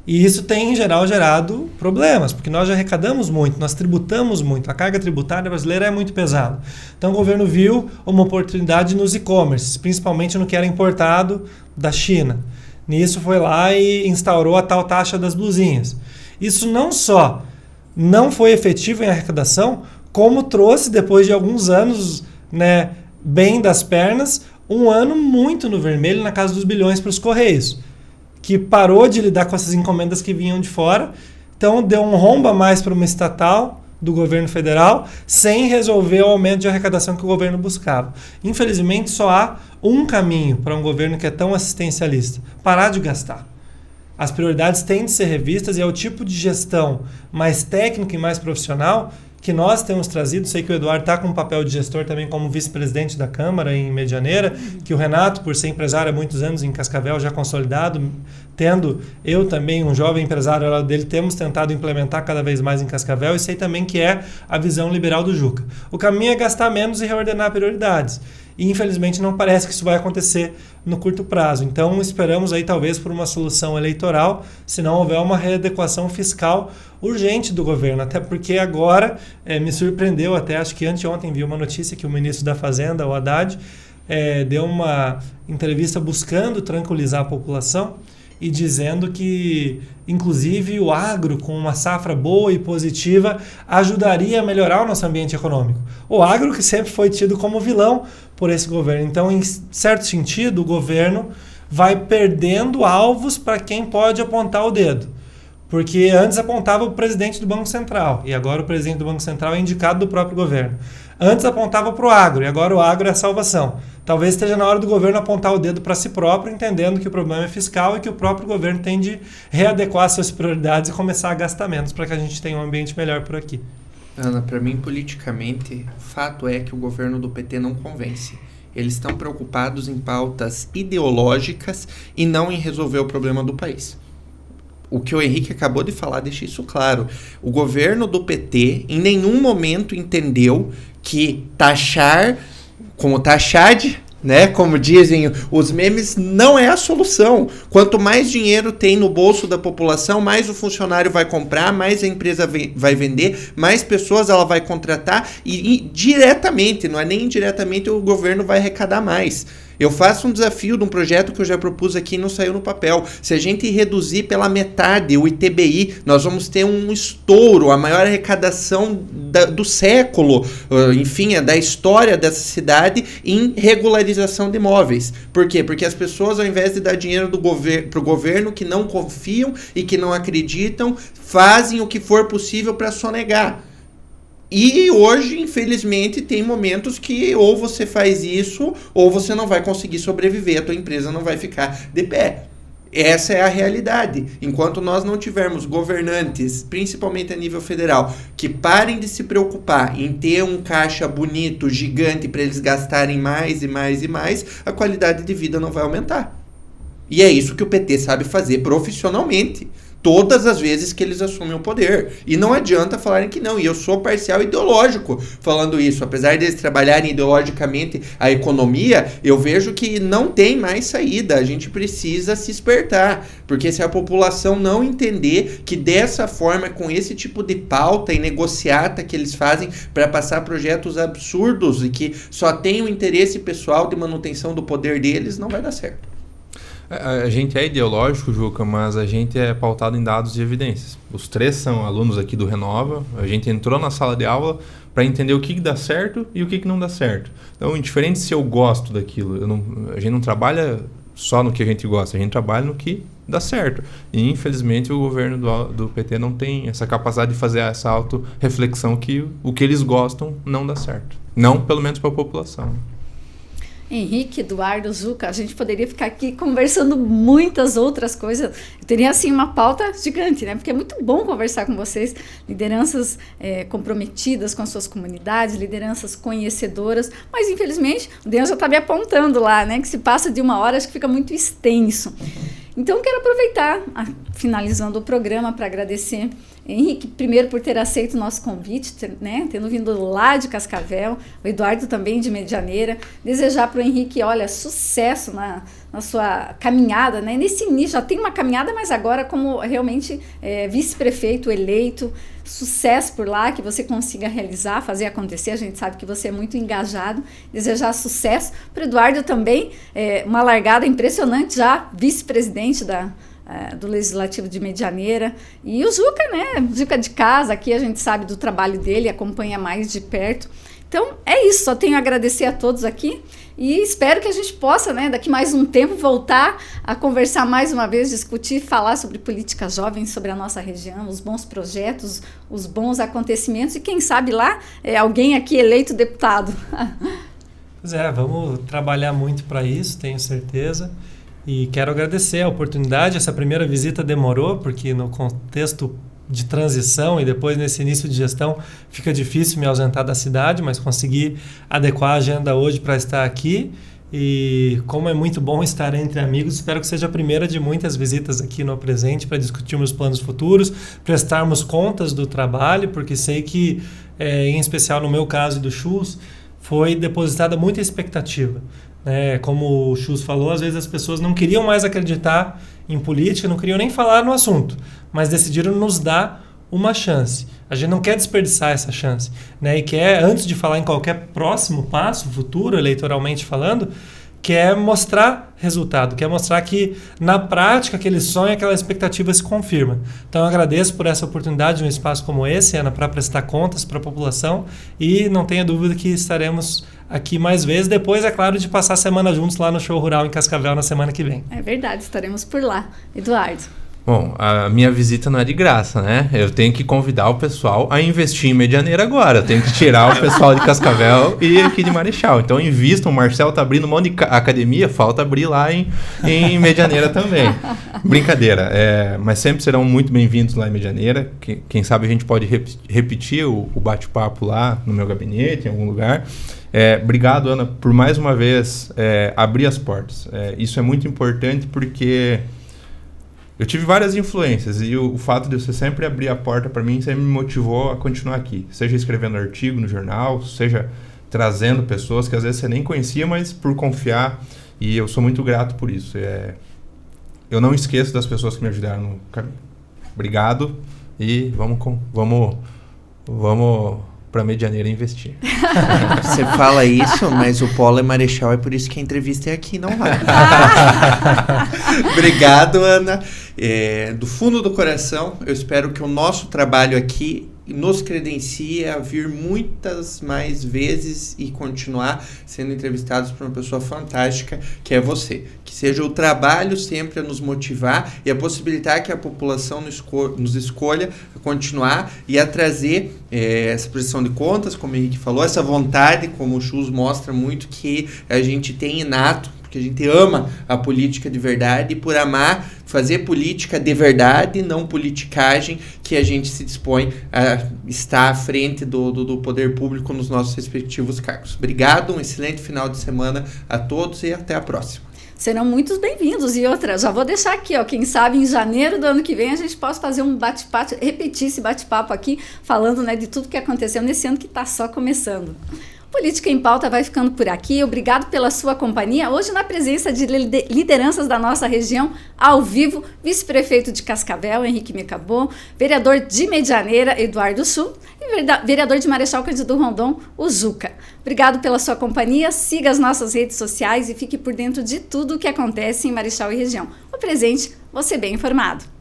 Speaker 2: E isso tem, em geral, gerado problemas, porque nós já arrecadamos muito, nós tributamos muito, a carga tributária brasileira é muito pesada. Então o governo viu uma oportunidade nos e-commerce, principalmente no que era importado da China. Nisso foi lá e instaurou a tal taxa das blusinhas. Isso não só não foi efetivo em arrecadação, como trouxe, depois de alguns anos, né, bem das pernas, um ano muito no vermelho na casa dos bilhões para os Correios, que parou de lidar com essas encomendas que vinham de fora, então deu um rombo a mais para uma estatal do governo federal, sem resolver o aumento de arrecadação que o governo buscava. Infelizmente, só há um caminho para um governo que é tão assistencialista: parar de gastar. As prioridades têm de ser revistas e é o tipo de gestão mais técnica e mais profissional que nós temos trazido. Sei que o Eduardo está com um papel de gestor também como vice-presidente da Câmara em Medianeira, que o Renato, por ser empresário há muitos anos em Cascavel, já consolidado, tendo eu também, um jovem empresário ao lado dele, temos tentado implementar cada vez mais em Cascavel, e sei também que é a visão liberal do Juca. O caminho é gastar menos e reordenar prioridades. E infelizmente não parece que isso vai acontecer no curto prazo. Então esperamos aí talvez por uma solução eleitoral, se não houver uma readequação fiscal urgente do governo. Até porque agora me surpreendeu, até acho que anteontem vi uma notícia que o ministro da Fazenda, o Haddad, deu uma entrevista buscando tranquilizar a população e dizendo que, inclusive, o agro, com uma safra boa e positiva, ajudaria a melhorar o nosso ambiente econômico. O agro que sempre foi tido como vilão por esse governo. Então, em certo sentido, o governo vai perdendo alvos para quem pode apontar o dedo. Porque antes apontava o presidente do Banco Central, e agora o presidente do Banco Central é indicado do próprio governo. Antes apontava para o agro, e agora o agro é a salvação. Talvez esteja na hora do governo apontar o dedo para si próprio, entendendo que o problema é fiscal e que o próprio governo tem de readequar suas prioridades e começar a gastar menos para que a gente tenha um ambiente melhor por aqui.
Speaker 4: Ana, para mim, politicamente, o fato é que o governo do PT não convence. Eles estão preocupados em pautas ideológicas e não em resolver o problema do país. O que o Henrique acabou de falar deixa isso claro. O governo do PT em nenhum momento entendeu que taxar, né, como dizem os memes, não é a solução. Quanto mais dinheiro tem no bolso da população, mais o funcionário vai comprar, mais a empresa vai vender, mais pessoas ela vai contratar e diretamente, não é nem indiretamente, o governo vai arrecadar mais. Eu faço um desafio de um projeto que eu já propus aqui e não saiu no papel. Se a gente reduzir pela metade o ITBI, nós vamos ter um estouro, a maior arrecadação do século, enfim, da história dessa cidade em regularização de imóveis. Por quê? Porque as pessoas, ao invés de dar dinheiro para o governo que não confiam e que não acreditam, fazem o que for possível para sonegar. E hoje, infelizmente, tem momentos que ou você faz isso ou você não vai conseguir sobreviver, a tua empresa não vai ficar de pé. Essa é a realidade. Enquanto nós não tivermos governantes, principalmente a nível federal, que parem de se preocupar em ter um caixa bonito, gigante, para eles gastarem mais e mais e mais, a qualidade de vida não vai aumentar. E é isso que o PT sabe fazer profissionalmente. todas as vezes que eles assumem o poder. E não adianta falarem que não. E eu sou parcial ideológico falando isso. Apesar deles trabalharem ideologicamente a economia, eu vejo que não tem mais saída. A gente precisa se espertar. Porque se a população não entender que dessa forma, com esse tipo de pauta e negociata que eles fazem para passar projetos absurdos e que só tem o interesse pessoal de manutenção do poder deles, não vai dar certo.
Speaker 3: A gente é ideológico, Juca, mas a gente é pautado em dados e evidências. Os 3 são alunos aqui do Renova. A gente entrou na sala de aula para entender o que dá certo e o que não dá certo. Então, indiferente se eu gosto daquilo, a gente não trabalha só no que a gente gosta, a gente trabalha no que dá certo. E, infelizmente, o governo do PT não tem essa capacidade de fazer essa auto-reflexão que o que eles gostam não dá certo. Não, pelo menos para a população.
Speaker 1: Henrique, Eduardo, Juca, a gente poderia ficar aqui conversando muitas outras coisas. Eu teria, assim, uma pauta gigante, né? Porque é muito bom conversar com vocês, lideranças comprometidas com as suas comunidades, lideranças conhecedoras, mas, infelizmente, o Deus já está me apontando lá, né? Que se passa de 1 hora, acho que fica muito extenso. Então, quero aproveitar, finalizando o programa, para agradecer, Henrique, primeiro por ter aceito o nosso convite, né, tendo vindo lá de Cascavel, o Eduardo também de Medianeira. Desejar para o Henrique, olha, sucesso na sua caminhada, né? Nesse início, já tem uma caminhada, mas agora como realmente vice-prefeito eleito, sucesso por lá, que você consiga realizar, fazer acontecer. A gente sabe que você é muito engajado. Desejar sucesso para o Eduardo também, uma largada impressionante já, vice-presidente do Legislativo de Medianeira. E o Juca, né? Juca de casa, aqui a gente sabe do trabalho dele, acompanha mais de perto. Então, é isso. Só tenho a agradecer a todos aqui e espero que a gente possa, né, daqui mais um tempo, voltar a conversar mais uma vez, discutir, falar sobre política jovem, sobre a nossa região, os bons projetos, os bons acontecimentos e quem sabe lá alguém aqui eleito deputado.
Speaker 2: Pois é, vamos trabalhar muito para isso, tenho certeza. E quero agradecer a oportunidade. Essa primeira visita demorou, porque no contexto de transição e depois nesse início de gestão fica difícil me ausentar da cidade, mas consegui adequar a agenda hoje para estar aqui. E como é muito bom estar entre amigos, espero que seja a primeira de muitas visitas aqui no Presente para discutirmos planos futuros, prestarmos contas do trabalho, porque sei que, em especial no meu caso e do Chus, foi depositada muita expectativa. Como o Chus falou, às vezes as pessoas não queriam mais acreditar em política, não queriam nem falar no assunto, mas decidiram nos dar uma chance. A gente não quer desperdiçar essa chance, né? E quer, antes de falar em qualquer próximo passo, futuro, eleitoralmente falando, quer mostrar resultado, quer mostrar que na prática aquele sonho, aquela expectativa se confirma. Então eu agradeço por essa oportunidade de um espaço como esse, Ana, para prestar contas para a população e não tenha dúvida que estaremos aqui mais vezes, depois, é claro, de passar a semana juntos lá no Show Rural em Cascavel na semana que vem.
Speaker 1: É verdade, estaremos por lá. Eduardo.
Speaker 3: Bom, a minha visita não é de graça, né? Eu tenho que convidar o pessoal a investir em Medianeira agora. Eu tenho que tirar o pessoal de Cascavel e aqui de Marechal. Então invistam, o Marcel tá abrindo um monte de academia, falta abrir lá em Medianeira também. Brincadeira, mas sempre serão muito bem-vindos lá em Medianeira. Quem sabe a gente pode repetir o bate-papo lá no meu gabinete, em algum lugar. Obrigado, Ana, por mais uma vez abrir as portas. Isso é muito importante porque eu tive várias influências e o fato de você sempre abrir a porta para mim sempre me motivou a continuar aqui. Seja escrevendo artigo no jornal, seja trazendo pessoas que às vezes você nem conhecia, mas por confiar, e eu sou muito grato por isso. Eu não esqueço das pessoas que me ajudaram no caminho. Obrigado e vamos para Medianeira investir.
Speaker 4: Você fala isso, mas o Polo é Marechal, é por isso que a entrevista é aqui, não lá. Obrigado, Ana. Do fundo do coração, eu espero que o nosso trabalho aqui nos credencie a vir muitas mais vezes e continuar sendo entrevistados por uma pessoa fantástica que é você. Que seja o trabalho sempre a nos motivar e a possibilitar que a população nos escolha a continuar e a trazer essa prestação de contas, como o Henrique falou, essa vontade, como o Chus mostra muito, que a gente tem inato, porque a gente ama a política de verdade e por amar fazer política de verdade, não politicagem, que a gente se dispõe a estar à frente do poder público nos nossos respectivos cargos. Obrigado, um excelente final de semana a todos e até a próxima.
Speaker 1: serão muito bem-vindos. E outra, já vou deixar aqui, ó, quem sabe em janeiro do ano que vem a gente possa fazer um bate-papo, repetir esse bate-papo aqui, falando, né, de tudo que aconteceu nesse ano que está só começando. Política em Pauta vai ficando por aqui. Obrigado pela sua companhia. Hoje na presença de lideranças da nossa região, ao vivo, vice-prefeito de Cascavel, Henrique Mecabô, vereador de Medianeira, Eduardo Sul, e vereador de Marechal Cândido Rondon, o Juca. Obrigado pela sua companhia. Siga as nossas redes sociais e fique por dentro de tudo o que acontece em Marechal e região. O presente, você bem informado.